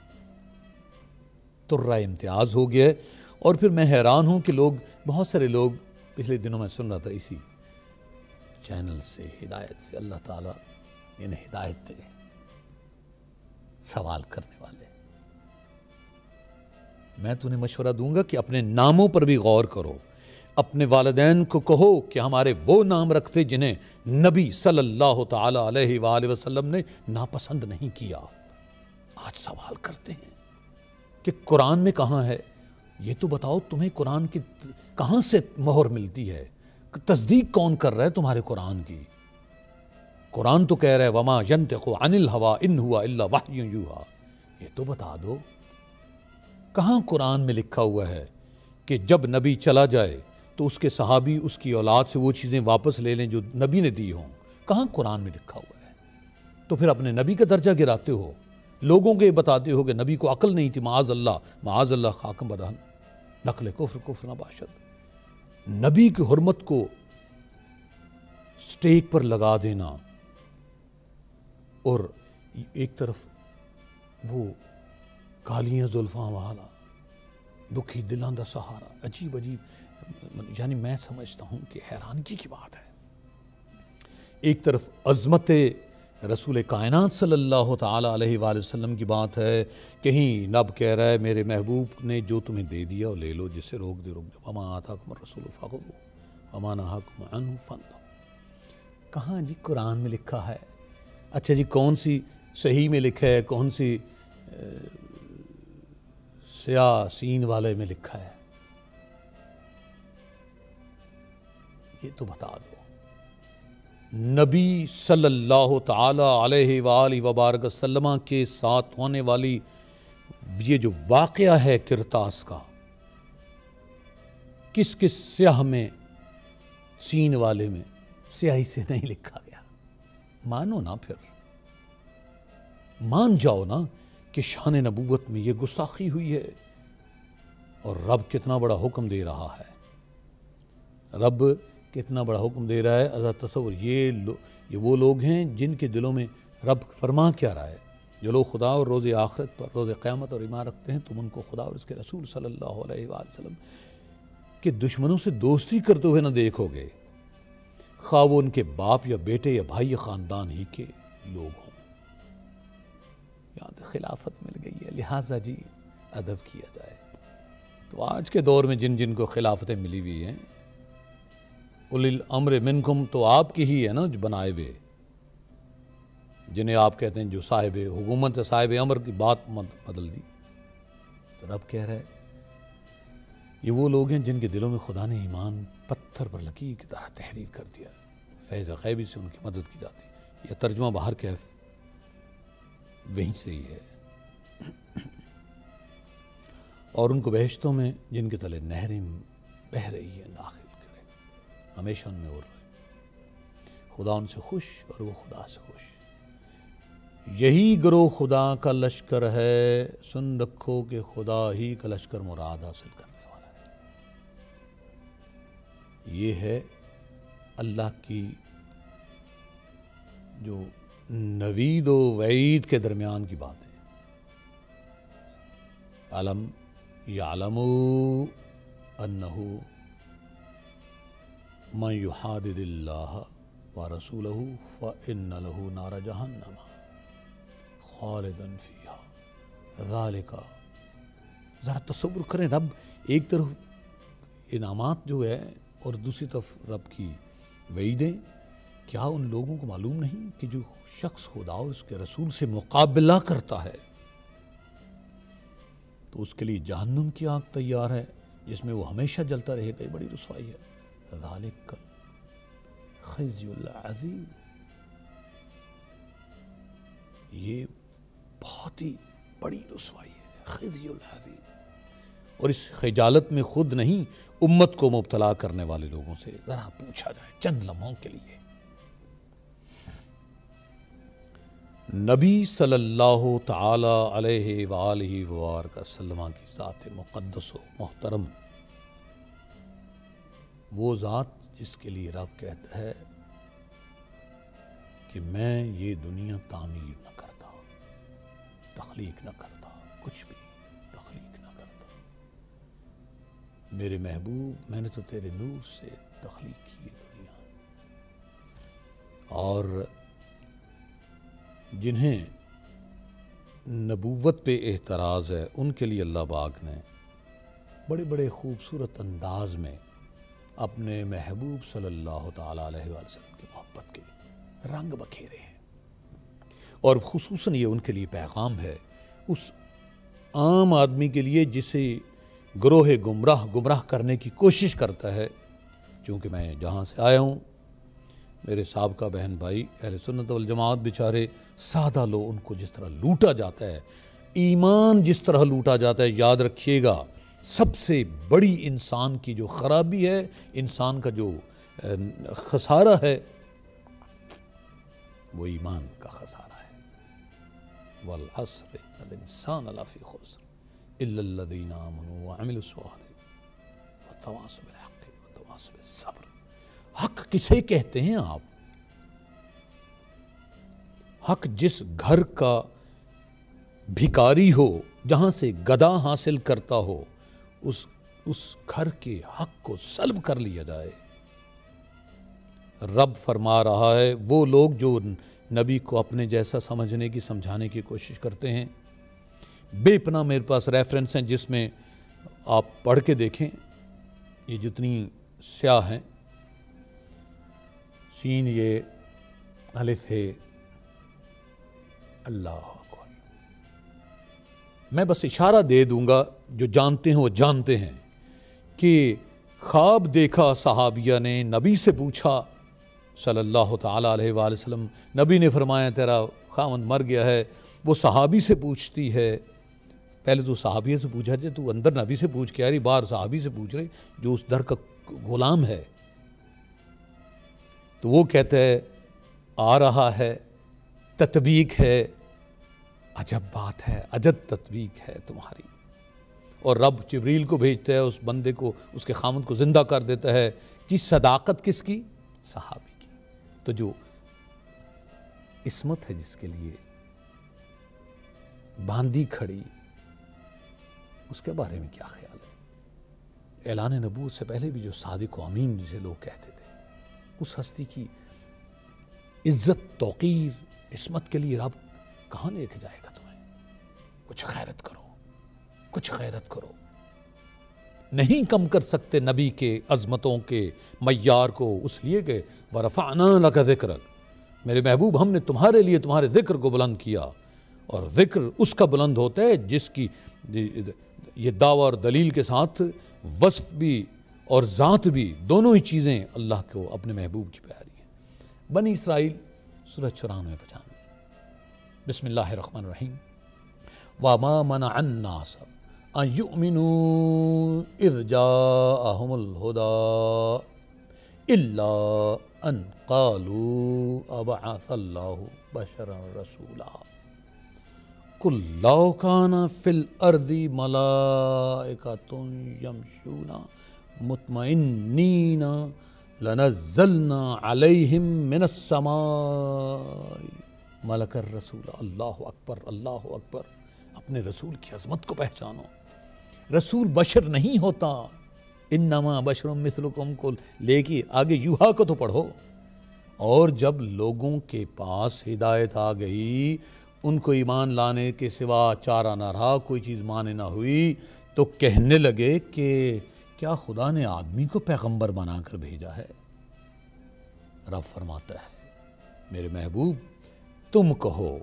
ترہ امتیاز ہو گیا ہے۔ اور پھر میں حیران ہوں کہ بہت سارے لوگ، پچھلے دنوں میں سن رہا تھا اسی چینل سے، ہدایت سے، اللہ تعالیٰ انہیں ہدایت دے، سوال کرنے والے۔ میں تمہیں مشورہ دوں گا کہ اپنے ناموں پر بھی غور کرو، اپنے والدین کو کہو کہ ہمارے وہ نام رکھتے جنہیں نبی صلی اللہ تعالی علیہ وآلہ وسلم نے ناپسند نہیں کیا۔ آج سوال کرتے ہیں کہ قرآن میں کہاں ہے؟ یہ تو بتاؤ تمہیں قرآن کی کہاں سے مہر ملتی ہے؟ تصدیق کون کر رہا ہے تمہارے قرآن کی؟ قرآن تو کہہ رہا ہے وما ینطق عن الہویٰ ان ہوا الا وحی یوحیٰ۔ یہ تو بتا دو کہاں قرآن میں لکھا ہوا ہے کہ جب نبی چلا جائے تو اس کے صحابی اس کی اولاد سے وہ چیزیں واپس لے لیں جو نبی نے دی ہوں؟ کہاں قرآن میں لکھا ہوا ہے؟ تو پھر اپنے نبی کا درجہ گراتے ہو، لوگوں کے بتاتے ہو کہ نبی کو عقل نہیں تھی، معاذ اللہ خاکم بدہن، نقل کفر نباشد۔ نبی کی حرمت کو سٹیک پر لگا دینا اور ایک طرف وہ کالیاں زلفاں والا دکھی دلاں دا سہارا، عجیب یعنی میں سمجھتا ہوں کہ حیرانگی کی بات ہے۔ ایک طرف عظمت رسول کائنات صلی اللہ تعالی علیہ وآلہ وسلم کی بات ہے، کہیں نب کہہ رہا ہے میرے محبوب نے جو تمہیں دے دیا وہ لے لو، جس سے روک دے وما آتاکم الرسول فخذوہ وما نہاکم عنہ فانتہوا۔ کہاں جی قرآن میں لکھا ہے؟ اچھا جی کون سی صحیح میں لکھا ہے، کون سی سیاہ سین والے میں لکھا ہے؟ یہ تو بتا دو۔ نبی صلی اللہ تعالی علیہ وآلہ وبارک وسلم کے ساتھ ہونے والی یہ جو واقعہ ہے کرتاس کا، کس کس سیاہ میں، سین والے میں سیاہی سے نہیں لکھا گیا؟ مانو نا، پھر مان جاؤ نا کہ شان نبوت میں یہ گستاخی ہوئی ہے، اور رب کتنا بڑا حکم دے رہا ہے، رب کتنا بڑا حکم دے رہا ہے۔ ذرا تصور، یہ وہ لوگ ہیں جن کے دلوں میں رب فرما کیا رہا ہے، جو لوگ خدا اور روز آخرت پر، روز قیامت اور ایمان رکھتے ہیں، تم ان کو خدا اور اس کے رسول صلی اللہ علیہ وآلہ وسلم کے دشمنوں سے دوستی کرتے ہوئے نہ دیکھو گے، خواہ وہ ان کے باپ یا بیٹے یا بھائی یا خاندان ہی کے لوگ ہوں۔ یہاں تو خلافت مل گئی ہے، لہٰذا جی ادب کیا جائے۔ تو آج کے دور میں جن جن کو خلافتیں ملی ہوئی ہیں، اولی الامر منکم تو آپ کی ہی ہے نا جو بنائے ہوئے، جنہیں آپ کہتے ہیں جو صاحب حکومت صاحب امر کی بات بدل دی۔ تو رب کہہ رہا ہے یہ وہ لوگ ہیں جن کے دلوں میں خدا نے ایمان پتھر پر لکیر کی طرح تحریر کر دیا، فیض غیبی سے ان کی مدد کی جاتی۔ یہ ترجمہ بہر کیف وہیں سے ہی ہے۔ اور ان کو بہشتوں میں جن کے تلے نہریں بہہ رہی ہیں داخل کرے گا، ہمیشہ ان میں اور رہے، خدا ان سے خوش اور وہ خدا سے خوش۔ یہی گروہ خدا کا لشکر ہے، سن رکھو کہ خدا ہی کا لشکر مراد حاصل کرنے والا ہے۔ یہ ہے اللہ کی جو نوید و وعید کے درمیان کی بات ہے۔ علم یعلموا انہ من یحادد اللہ ورسولہ فإن لہ نار جہنم خالدا فیہا ذالک۔ ذرا تصور کریں، رب ایک طرف انعامات جو ہے اور دوسری طرف رب کی وعیدیں۔ کیا ان لوگوں کو معلوم نہیں کہ جو شخص خدا اور اس کے رسول سے مقابلہ کرتا ہے تو اس کے لیے جہنم کی آگ تیار ہے جس میں وہ ہمیشہ جلتا رہے گا؟ یہ بڑی رسوائی ہے۔ ذالک الخزي العظیم، یہ بہت ہی بڑی رسوائی ہے، خزي العظیم۔ اور اس خجالت میں خود نہیں، امت کو مبتلا کرنے والے لوگوں سے ذرا پوچھا جائے چند لمحوں کے لیے۔ نبی صلی اللہ تعالی علیہ وآلہ وآلہ وسلم کی ذات مقدس و محترم، وہ ذات جس کے لیے رب کہتا ہے کہ میں یہ دنیا تعمیر نہ کرتا، تخلیق نہ کرتا، کچھ بھی تخلیق نہ کرتا۔ میرے محبوب، میں نے تو تیرے نور سے تخلیق کی یہ دنیا، اور جنہیں نبوت پہ اعتراض ہے ان کے لیے اللہ پاک نے بڑے بڑے خوبصورت انداز میں اپنے محبوب صلی اللہ تعالیٰ علیہ وآلہ وسلم کی محبت کے رنگ بکھیرے ہیں، اور خصوصاً یہ ان کے لیے پیغام ہے اس عام آدمی کے لیے جسے گروہ گمراہ کرنے کی کوشش کرتا ہے۔ چونکہ میں جہاں سے آیا ہوں، میرے سابقہ بہن بھائی اہل سنت والجماعت بیچارے سادہ لوگ، ان کو جس طرح لوٹا جاتا ہے، ایمان جس طرح لوٹا جاتا ہے، یاد رکھیے گا سب سے بڑی انسان کی جو خرابی ہے، انسان کا جو خسارہ ہے، وہ ایمان کا خسارہ ہے۔ وَالْعَصْرِ إِنَّ الْإِنسَانَ لَفِي خُسْرٍ إِلَّا الَّذِينَ آمَنُوا وَعَمِلُوا الصَّالِحَاتِ وَتَوَاصَوْا بِالْحَقِّ وَتَوَاصَوْا بِالصَّبْرِ۔ حق کسے کہتے ہیں آپ؟ حق جس گھر کا بھکاری ہو، جہاں سے گدا حاصل کرتا ہو، اس گھر کے حق کو سلب کر لیا جائے۔ رب فرما رہا ہے وہ لوگ جو نبی کو اپنے جیسا سمجھنے کی سمجھانے کی کوشش کرتے ہیں، بے پناہ میرے پاس ریفرنس ہیں جس میں آپ پڑھ کے دیکھیں، یہ جتنی سیاہ ہیں، سین یہ، الف ہے، اللہ اکبر۔ میں بس اشارہ دے دوں گا، جو جانتے ہیں وہ جانتے ہیں کہ خواب دیکھا صحابیہ نے، نبی سے پوچھا صلی اللہ تعالیٰ علیہ وآلہ وسلم، نبی نے فرمایا تیرا خاوند مر گیا ہے۔ وہ صحابی سے پوچھتی ہے، پہلے تو صحابیہ سے پوچھا جائے، تو اندر نبی سے پوچھ کے آ رہی، باہر صحابی سے پوچھ رہی جو اس در کا غلام ہے۔ تو وہ کہتا ہے آ رہا ہے، تطبیق ہے، عجب بات ہے، عجب تطبیق ہے تمہاری۔ اور رب جبریل کو بھیجتا ہے، اس بندے کو، اس کے خامد کو زندہ کر دیتا ہے۔ جی صداقت کس کی؟ صحابی کی۔ تو جو عصمت ہے جس کے لیے باندھی کھڑی، اس کے بارے میں کیا خیال ہے؟ اعلان نبوت سے پہلے بھی جو صادق و امین جسے لوگ کہتے تھے، اس ہستی کی عزت، توقیر، عصمت کے لیے رب کہاں لے کے جائے گا تمہیں؟ کچھ خیرت کرو، کچھ خیرت کرو۔ نہیں کم کر سکتے نبی کے عظمتوں کے معیار کو، اس لیے کہ وَرَفَعْنَا لَكَ ذِكْرَكَ، میرے محبوب ہم نے تمہارے لیے تمہارے ذکر کو بلند کیا۔ اور ذکر اس کا بلند ہوتا ہے جس کی یہ دعویٰ اور دلیل کے ساتھ وصف بھی اور ذات بھی، دونوں ہی چیزیں اللہ کو اپنے محبوب کی پیاری ہیں۔ بنی اسرائیل سورہ 94-95، بسم اللہ الرحمن الرحیم۔ وَمَا مَنَعَ النَّاسَ أَن يُؤْمِنُوا إِذْ جَاءَهُمُ الْهُدَىٰ إِلَّا أَن قَالُوا أَبَعَثَ اللَّهُ بَشَرًا رَسُولًا قُلْ لَوْ كَانَ فِي الْأَرْضِ مَلَائِكَةٌ يَمْشُونَ مُطْمَئِنِّينَ لَنَزَّلْنَا عَلَيْهِم مِّنَ السَّمَاءِ مَلَكًا رَسُولًا۔ اللہ اکبر، اللہ اکبر۔ اپنے رسول کی عظمت کو پہچانو۔ رسول بشر نہیں ہوتا، انما بشر مثلکم کو لے کے آگے یوحا کو تو پڑھو۔ اور جب لوگوں کے پاس ہدایت آ گئی، ان کو ایمان لانے کے سوا چارہ نہ رہا، کوئی چیز مانے نہ ہوئی، تو کہنے لگے کہ کیا خدا نے آدمی کو پیغمبر بنا کر بھیجا ہے؟ رب فرماتا ہے میرے محبوب تم کہو،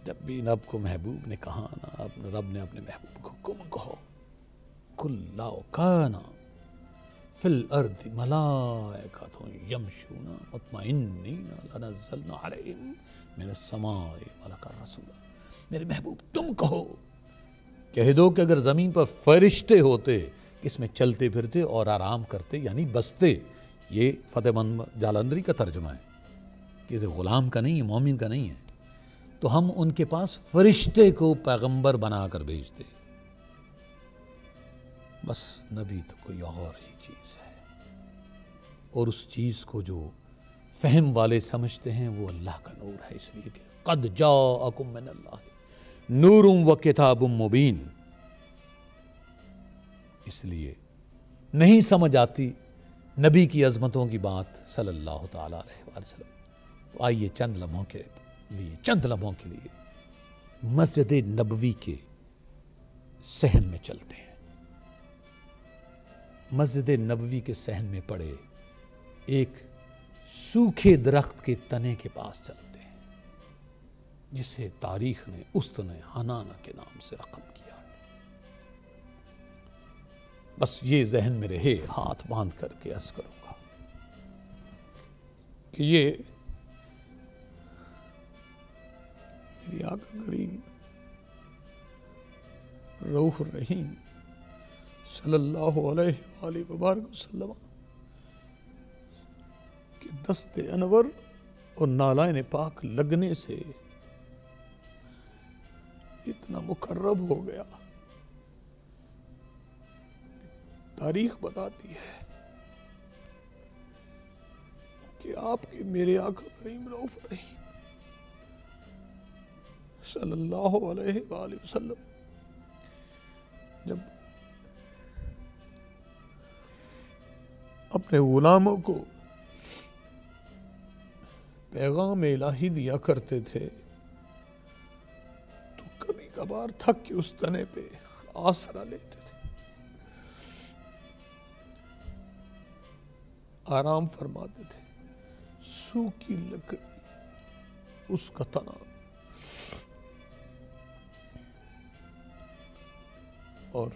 جب بھی رب کو محبوب نے کہا نا، رب نے اپنے محبوب کو کم کہو، قُلْ لَوْ كَانَ فِي الْأَرْضِ مَلَائِكَةٌ يَمْشُونَ مُطْمَئِنِّينَ لَنَزَّلْنَا عَلَيْهِم مِّنَ السَّمَاءِ مَلَكًا رَسُولًا۔ میرے محبوب تم کہو، کہہ دو کہ اگر زمین پر فرشتے ہوتے، اس میں چلتے پھرتے اور آرام کرتے، یعنی بستے، یہ فتح مند جالندری کا ترجمہ ہے، کسی غلام کا نہیں ہے، مومن کا نہیں ہے، تو ہم ان کے پاس فرشتے کو پیغمبر بنا کر بھیجتے۔ بس نبی تو کوئی اور ہی چیز ہے، اور اس چیز کو جو فہم والے سمجھتے ہیں وہ اللہ کا نور ہے، اس لیے کہ قد جاءکم من اللہ نور و کتاب مبین۔ اس لیے نہیں سمجھ آتی نبی کی عظمتوں کی بات صلی اللہ تعالیٰ علیہ وآلہ وسلم۔ تو آئیے چند لمحوں کے لیے مسجد نبوی کے صحن میں چلتے ہیں. مسجد نبوی کے صحن میں پڑے ایک سوکھے درخت کے تنے کے پاس چلتے ہیں جسے تاریخ نے استن حنانہ کے نام سے رقم کیا. بس یہ ذہن میں رہے، ہاتھ باندھ کر کے عرض کروں گا کہ یہ میری آقا کریم رؤوف الرحیم صلی اللہ علیہ وآلہ وبارک وسلم کہ دست انور اور نالائن پاک لگنے سے اتنا مقرب ہو گیا. تاریخ بتاتی ہے کہ آپ کے میرے آقا کریم رؤوف الرحیم صلی اللہ علیہ وآلہ وسلم جب اپنے غلاموں کو پیغام الہی دیا کرتے تھے تو کبھی کبھار تھک کے اس تنے پہ آسرا لیتے تھے، آرام فرماتے تھے. سوکھی لکڑی اس کا تنا اور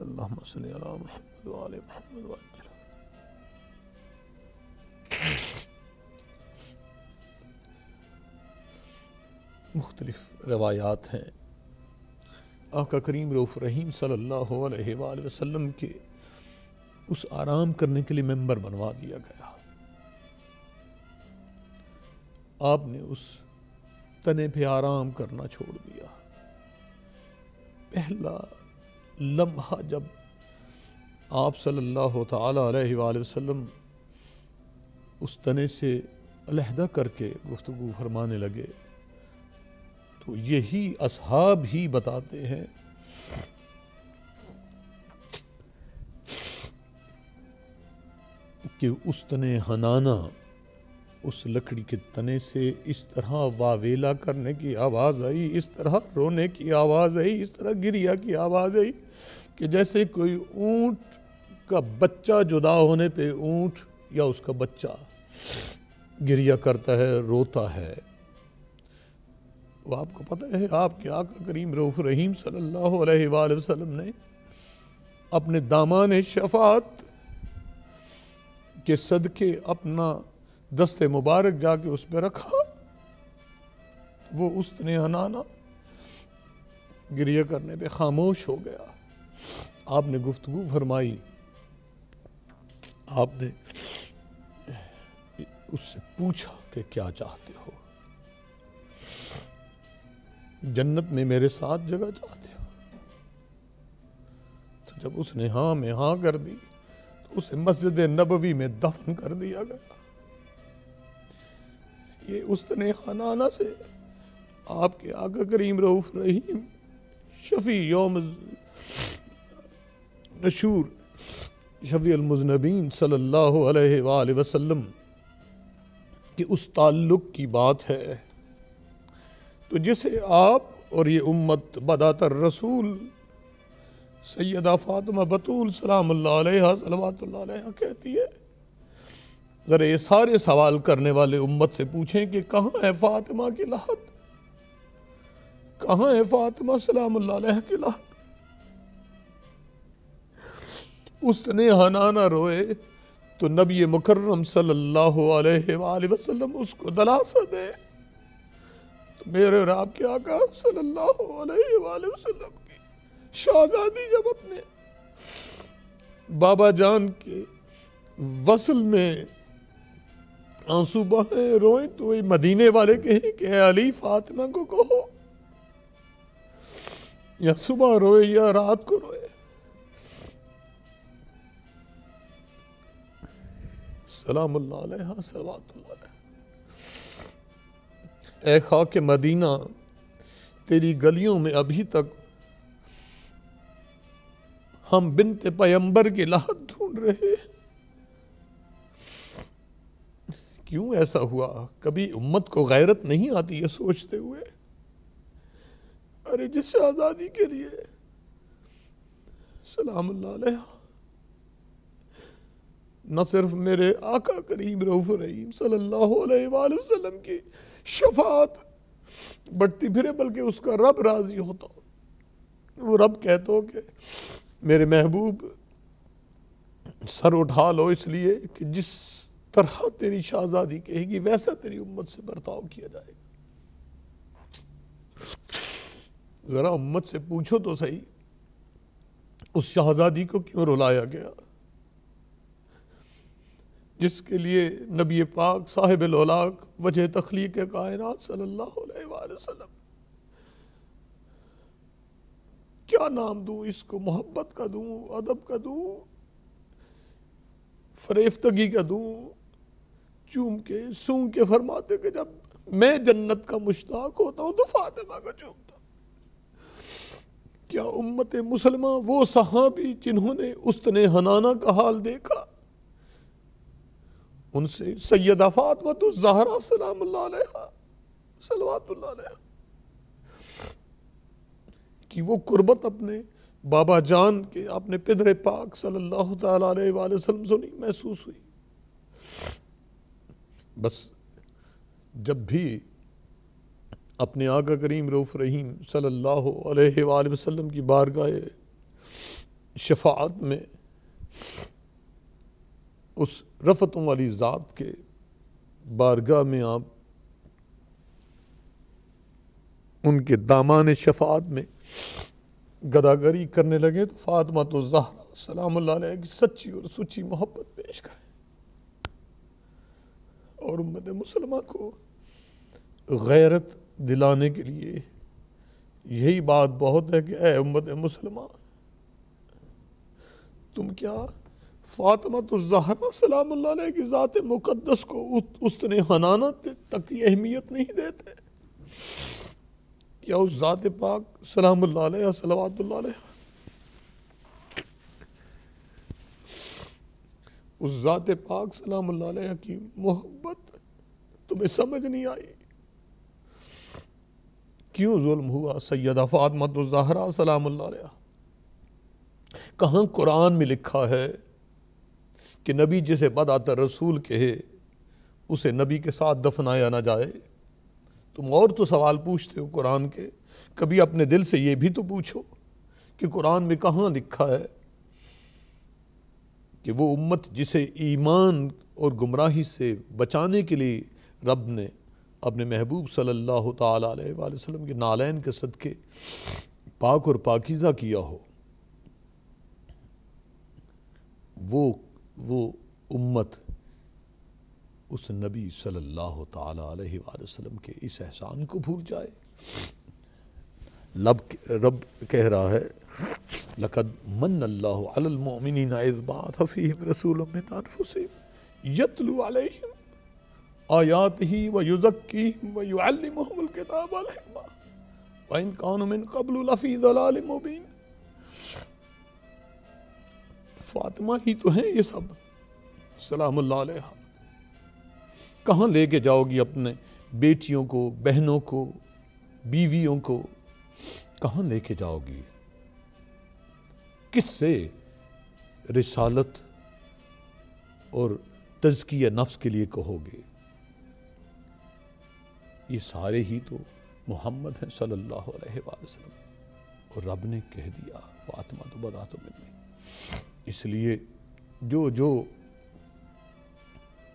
اللہم صلی علی محمد وآل محمد وعجل. مختلف روایات ہیں. آقا کریم رؤوف الرحیم صلی اللہ علیہ وآلہ وسلم کے اس آرام کرنے کے لیے ممبر بنوا دیا گیا. آپ نے اس تنے پہ آرام کرنا چھوڑ دیا. پہلا لمحہ جب آپ صلی اللہ تعالی علیہ وآلہ وسلم اس تنے سے علیحدہ کر کے گفتگو فرمانے لگے تو یہی اصحاب ہی بتاتے ہیں کہ اس تنے حنانہ اس لکڑی کے تنے سے اس طرح واویلا کرنے کی آواز آئی، اس طرح رونے کی آواز آئی، اس طرح گریہ کی آواز آئی کہ جیسے کوئی اونٹ کا بچہ جدا ہونے پہ اونٹ یا اس کا بچہ گریہ کرتا ہے، روتا ہے. وہ آپ کو پتہ ہے آپ کے آقا کریم رؤوف الرحیم صلی اللہ علیہ وآلہ وسلم نے اپنے دامان شفاعت کے صدقے اپنا دست مبارک جا کے اس پہ رکھا، وہ اس نے حنانہ گریہ کرنے پہ خاموش ہو گیا. آپ نے گفتگو فرمائی، آپ نے اس سے پوچھا کہ کیا چاہتے ہو، جنت میں میرے ساتھ جگہ چاہتے ہو؟ تو جب اس نے ہاں میں ہاں کر دی تو اسے مسجد نبوی میں دفن کر دیا گیا. یہ استنے حنانہ سے آپ کے آقا کریم رؤوف الرحیم شفیع یوم نشور شفیع المذنبین صلی اللہ علیہ وآلہ وسلم کہ اس تعلق کی بات ہے. تو جسے آپ اور یہ امت بداتر رسول سیدہ فاطمہ بطول سلام اللہ علیہ صلوات اللہ علیہ کہتی ہے، ذرا یہ سارے سوال کرنے والے امت سے پوچھیں کہ کہاں ہے فاطمہ کی لحد، کہاں ہے فاطمہ سلام اللہ علیہ کی لحد. اس نے حنانہ روئے تو نبی مکرم صلی اللہ علیہ وآلہ وسلم اس کو دلاسا دے. تو میرے اور آپ کے آقا صلی اللہ علیہ وآلہ وسلم کی شہزادی جب اپنے بابا جان کے وصل میں آنسو بہائیں روئیں تو وہی مدینے والے کہیں کہ اے علی فاطمہ کو کہو، یا صبح روئے یا رات کو روئے. سلام اللہ علیہ صلوات اللہ علیہ. اے خاک مدینہ، تیری گلیوں میں ابھی تک ہم بنت پیمبر کی لحد ڈھونڈ رہے ہیں. کیوں ایسا ہوا؟ کبھی امت کو غیرت نہیں آتی یہ سوچتے ہوئے ارے جس آزادی کے لیے سلام اللہ علیہ نہ صرف میرے آقا کریم رؤوف رحیم صلی اللہ علیہ وآلہ وسلم کی شفاعت بڑھتی پھرے بلکہ اس کا رب راضی ہوتا ہو۔ وہ رب کہتا ہو کہ میرے محبوب سر اٹھا لو، اس لیے کہ جس طرح تیری شہزادی کہے گی ویسا تیری امت سے برتاؤ کیا جائے گا۔ ذرا امت سے پوچھو تو صحیح، اس شہزادی کو کیوں رلایا گیا جس کے لیے نبی پاک صاحب الاولاق وجہ تخلیق کائنات صلی اللہ علیہ وآلہ وسلم، کیا نام دوں اس کو، محبت کا دوں، ادب کا دوں، فریفتگی کا دوں، چوم کے سونگ کے فرماتے کہ جب میں جنت کا مشتاق ہوتا ہوں تو فاطمہ کا چومتا۔ کیا امت مسلمہ وہ صحابی جنہوں نے استن حنانہ کا حال دیکھا، ان سے سیدہ فاطمہ الزہرا سلام اللہ علیہا صلوات اللہ علیہا کی وہ قربت اپنے بابا جان کے اپنے پدر پاک صلی اللہ تعالیٰ علیہ وآلہ وسلم سنی محسوس ہوئی۔ بس جب بھی اپنے آقا کریم رؤوف رحیم صلی اللہ علیہ وآلہ وسلم کی بارگاہ شفاعت میں اس رفتوں والی ذات کے بارگاہ میں آپ ان کے دامان شفاعت میں گداگری کرنے لگے تو فاطمہ الزہرا سلام اللہ علیہ کی سچی اور سچی محبت پیش کریں، اور امت مسلمہ کو غیرت دلانے کے لیے یہی بات بہت ہے کہ اے امت مسلمہ، تم کیا فاطمہ الزہرا سلام اللہ علیہ کی ذات مقدس کو استن حنانہ تک کی اہمیت نہیں دیتے؟ کیا اس ذات پاک سلام اللہ علیہ صلوات اللہ علیہ اس ذات پاک سلام اللہ علیہ کی محبت تمہیں سمجھ نہیں آئی؟ کیوں ظلم ہوا سیدہ فاطمہ الزہرا سلام اللہ علیہ؟ کہاں قرآن میں لکھا ہے کہ نبی جسے بدعت رسول کہے اسے نبی کے ساتھ دفنایا نہ جائے؟ تم اور تو سوال پوچھتے ہو قرآن کے، کبھی اپنے دل سے یہ بھی تو پوچھو کہ قرآن میں کہاں لکھا ہے کہ وہ امت جسے ایمان اور گمراہی سے بچانے کے لیے رب نے اپنے محبوب صلی اللہ تعالیٰ علیہ وآلہ وسلم کے نالین کے صدقے پاک اور پاکیزہ کیا ہو، وہ امت اس نبی صلی اللہ تعالیٰ علیہ وآلہ وسلم کے اس احسان کو بھول جائے؟ رب کہہ رہا ہے لَقَدْ مَنَّ اللَّهُ عَلَى الْمُؤْمِنِينَ إِذْ بَعَثَ فِيهِمْ رَسُولًا مِّنْ أَنفُسِهِمْ يَتْلُو عَلَيْهِمْ آيَاتِهِ وَيُزَكِّيهِمْ وَيُعَلِّمُهُمُ الْكِتَابَ وَالْحِكْمَةَ وَإِنْ كَانُوا مِنْ قَبْلُ لَفِي ضَلَالٍ مُبِينٍ۔ فاطمہ ہی تو ہیں یہ سب سلام اللہ علیہ۔ کہاں لے کے جاؤ گی اپنے بیٹیوں کو، بہنوں کو، بیویوں کو؟ کہاں لے کے جاؤ گی؟ کس سے رسالت اور تزکیہ نفس کے لیے کہو گے؟ یہ سارے ہی تو محمد ہیں صلی اللہ علیہ وآلہ وسلم، اور رب نے کہہ دیا فاطمہ تو بدا تو منی۔ اس لیے جو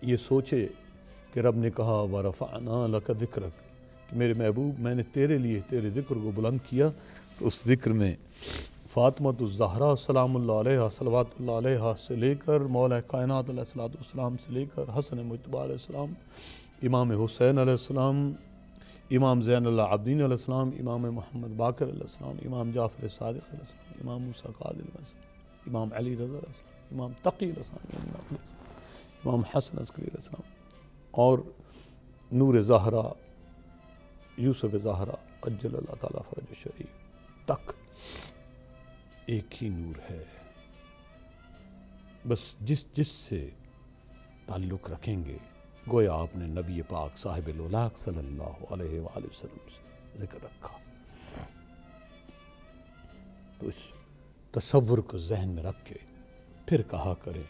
یہ سوچے کہ رب نے کہا وَرَفَعْنَا لَكَ ذِكْرَكَ کہ میرے محبوب میں نے تیرے لیے تیرے ذکر کو بلند کیا، تو اس ذکر میں فاطمہ الزہرا سلام اللہ علیہ صلوات اللہ علیہ سے لے کر مولا کائنات علیہ السلام سے لے کر حسن مجتبیٰ علیہ السلام، امام حسین علیہ السلام، امام زین العابدین علیہ السلام، امام محمد باقر علیہ السلام، امام جعفر صادق علیہ السلام، امام موسیٰ کاظم علیہ السلام، امام علی رضا علیہ السلام، امام تقی علیہ السلام، امام حسن عسکری علیہ السلام، اور نور زہرا یوسف زہرا عجل اللہ تعالیٰ فرج شریف تک ایک ہی نور ہے۔ بس جس سے تعلق رکھیں گے گویا آپ نے نبی پاک صاحب الاولاق صلی اللہ علیہ وآلہ وسلم سے ذکر رکھا۔ تو اس تصور کو ذہن میں رکھ کے پھر کہا کریں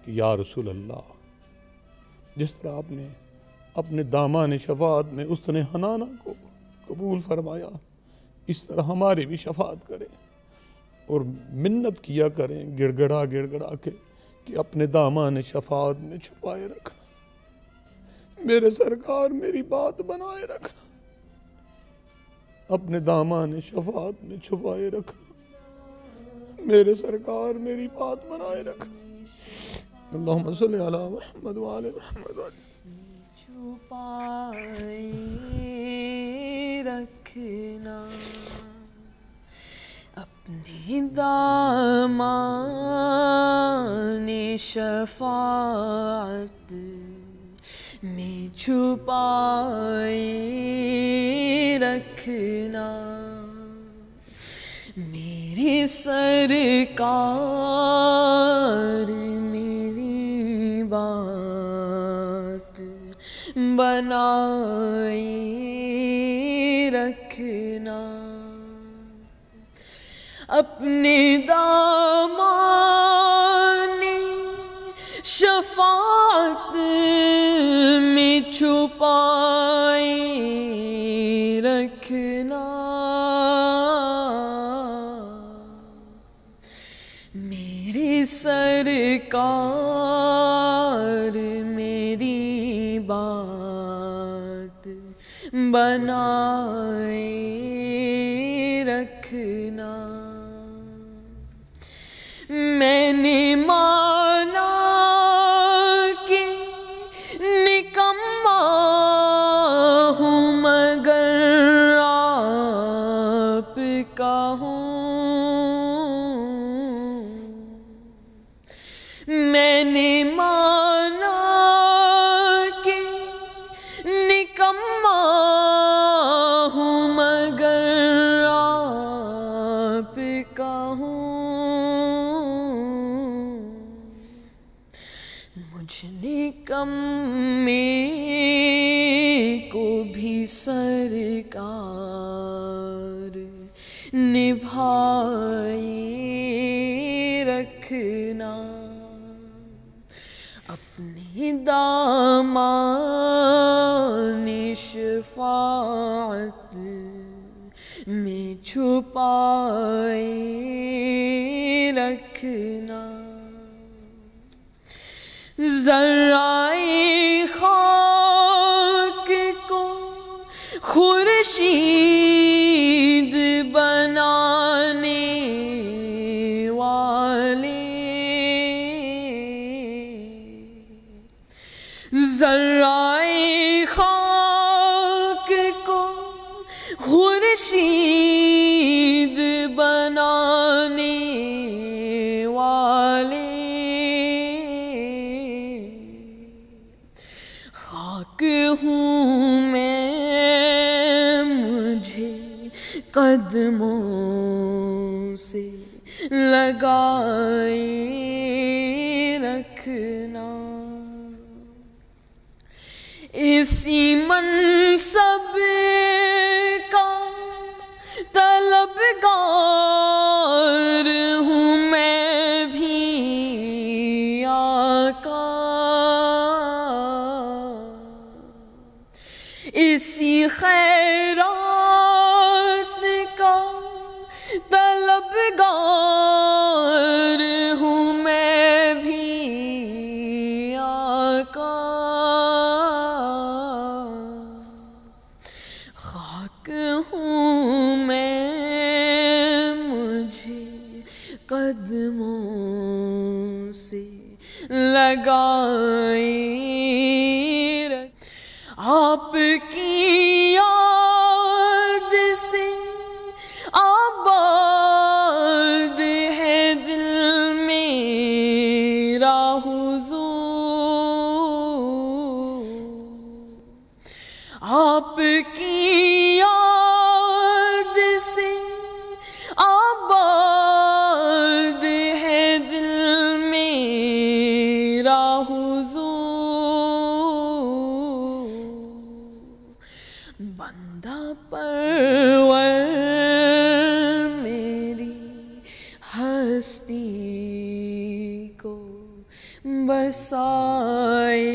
کہ یا رسول اللہ، جس طرح آپ نے اپنے دامان شفاعت میں اس نے حنانہ کو قبول فرمایا، اس طرح ہماری بھی شفاعت کریں اور منت کیا کریں گڑ گڑا کے کہ اپنے دامان شفاعت میں چھپائے رکھنا، میرے سرکار میری بات بنائے رکھنا، اپنے دامان شفاعت میں چھپائے رکھنا، میرے سرکار میری بات بنائے رکھنا۔ اللہم صلی علی محمد وآل محمد۔ چھپائے رکھنا اپنے دامان شفاعت میں چھپائے رکھنا، میری سرکار میری بات بنائے رکھنا، اپنے دامان شفاعت میں چھپائے رکھنا، میری سرکار میری بات بنائے رکھنا، میں نے مانا کہ نکما ہوں مگر آپ کا ہوں، میں نے مانا کہ نکما ہوں مگر آپ کا ہوں، مجھ نکمے کو بھی سرکار نبھائے رکھنا، اپنے دامان شفاعت میں چھپائے رکھنا، ذرائے خاک کو خورشید بنانے والے، ذرائے خاک کو خورشید بنانے والے، خاک ہوں میں مجھے قدموں سے لگائے رکھنا، اسی منصب کا طلبگار ہوں میں بھی آقا، اسی خیرات کا طلبگار ہوں میں بھی آقا، خاک ہوں میں مجھے قدموں سے لگائے آپ کی یاد سے آباد ہے دل میرا حضور، آپ کی یاد سے آباد ہے دل میرا حضور، ہستی کو بسائے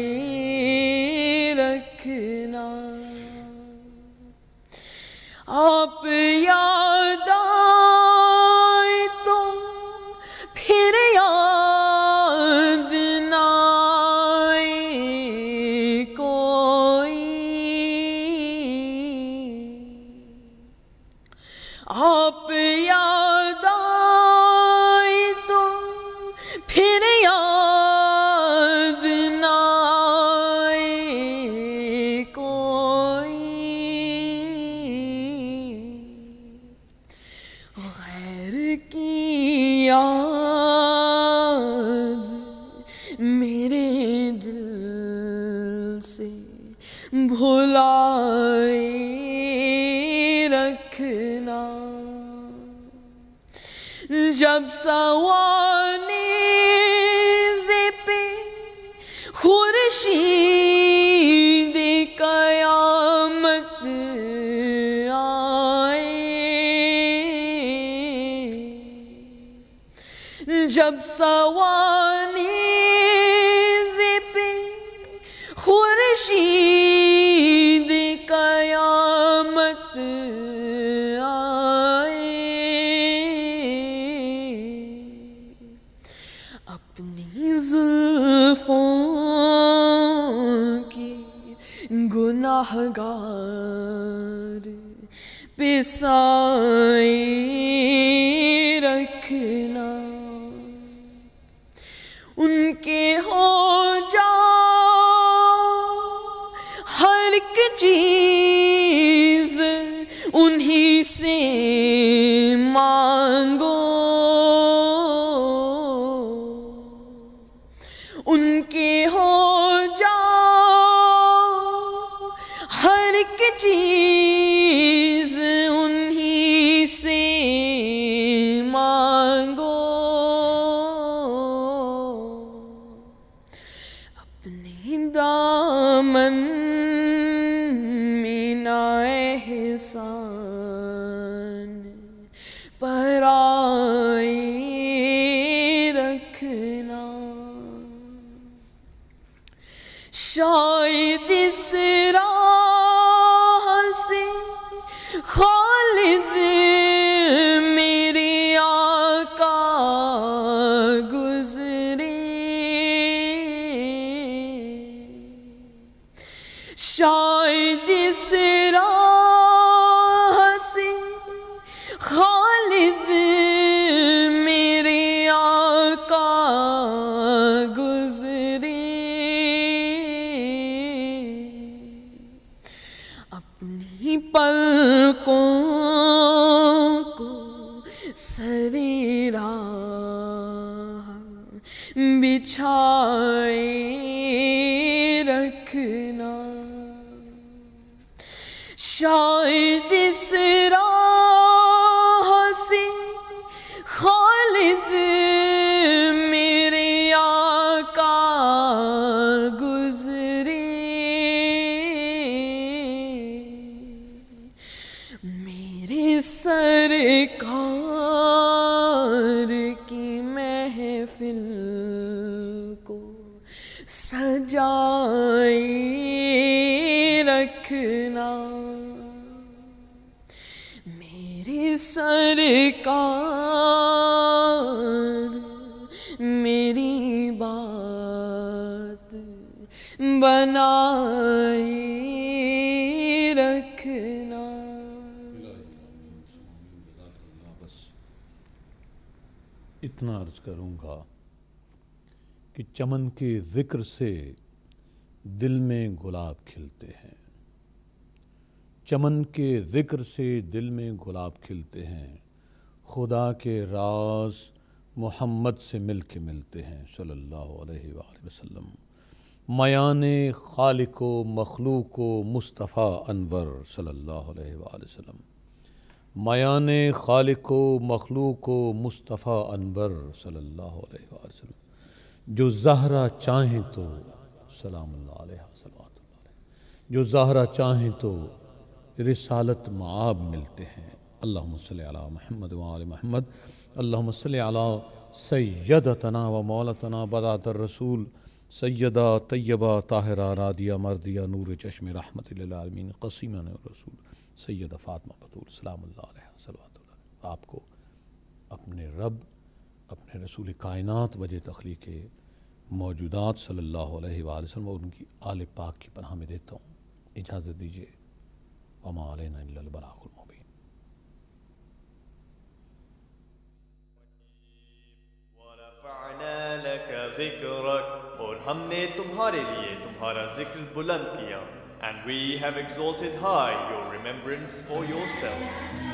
رکھنا، آپ یاد آئے تو پھر یاد نہ آئے کوئی، آپ یاد آئے تو پھر یاد نہ آئے کوئی، غیر کی یاد میرے دل سے بھلائے رکھنا، جب سوانیز پہ خورشید قیامت آئے، جب سوانیز پہ خورشید قیامت آئے، اپنی زلفوں کی گناہ گار پہ سائے رکھنا، ان کے ہو جاؤ ہر ایک چیز انہی سے مانگو، ان کے ہو جاؤ ہر ایک چیز انہی سے مانگو، اپنے دامن میں نا احسان پر آئے رکھنا، شاید اس راہ سے خالد میرے آقا گزرے، شاید اس راہ سے خالد میرے آقا گزرے، اپنی پلکوں کو سرے راہ بچھائے رکھنا، شاید اس راہ سے خالد میرے آقا گزرے، میرے سرکار کی محفل کو سجائے رکھنا، میرے سرکار میری بات بنائے رکھنا، بس اتنا عرض کروں گا کہ چمن کے ذکر سے دل میں گلاب کھلتے ہیں، چمن کے ذکر سے دل میں گلاب کھلتے ہیں، خدا کے راز محمد سے مل کے ملتے ہیں صلی اللہ علیہ وآلہ وسلم، میان خالق و مخلوق و مصطفیٰ انور صلی اللہ علیہ وآلہ وسلم، میان خالق و مخلوق و مصطفیٰ انور صلی اللہ علیہ وآلہ وسلم، جو زہرہ چاہیں تو سلام اللہ علیہ صلوات اللہ علیہ، جو زہرہ چاہیں تو رسالت معاب ملتے ہیں، اللہم صلی علی محمد وآل محمد اللہم صلی علی سیدتنا و مولتنا بدعت الرسول سیدہ طیبہ طاہرہ رادیہ مردیہ نور چشم رحمت للعالمین قسیمہ الرسول سیدہ فاطمہ بطول سلام اللہ علیہ صلوات اللہ. آپ کو اپنے رب، اپنے رسول کائنات وجہ تخلیق موجودات صلی اللہ علیہ وآلہ وسلم اور ان کی آل پاک کی پناہ میں دیتا ہوں. اجازت دیجیے. وما علینا الا البلاغ المبین. وَرَفَعْنَا لَكَ ذِكْرَكَ اور ہم نے تمہارے لیے تمہارا ذکر بلند کیا. And we have exalted high your remembrance for yourself.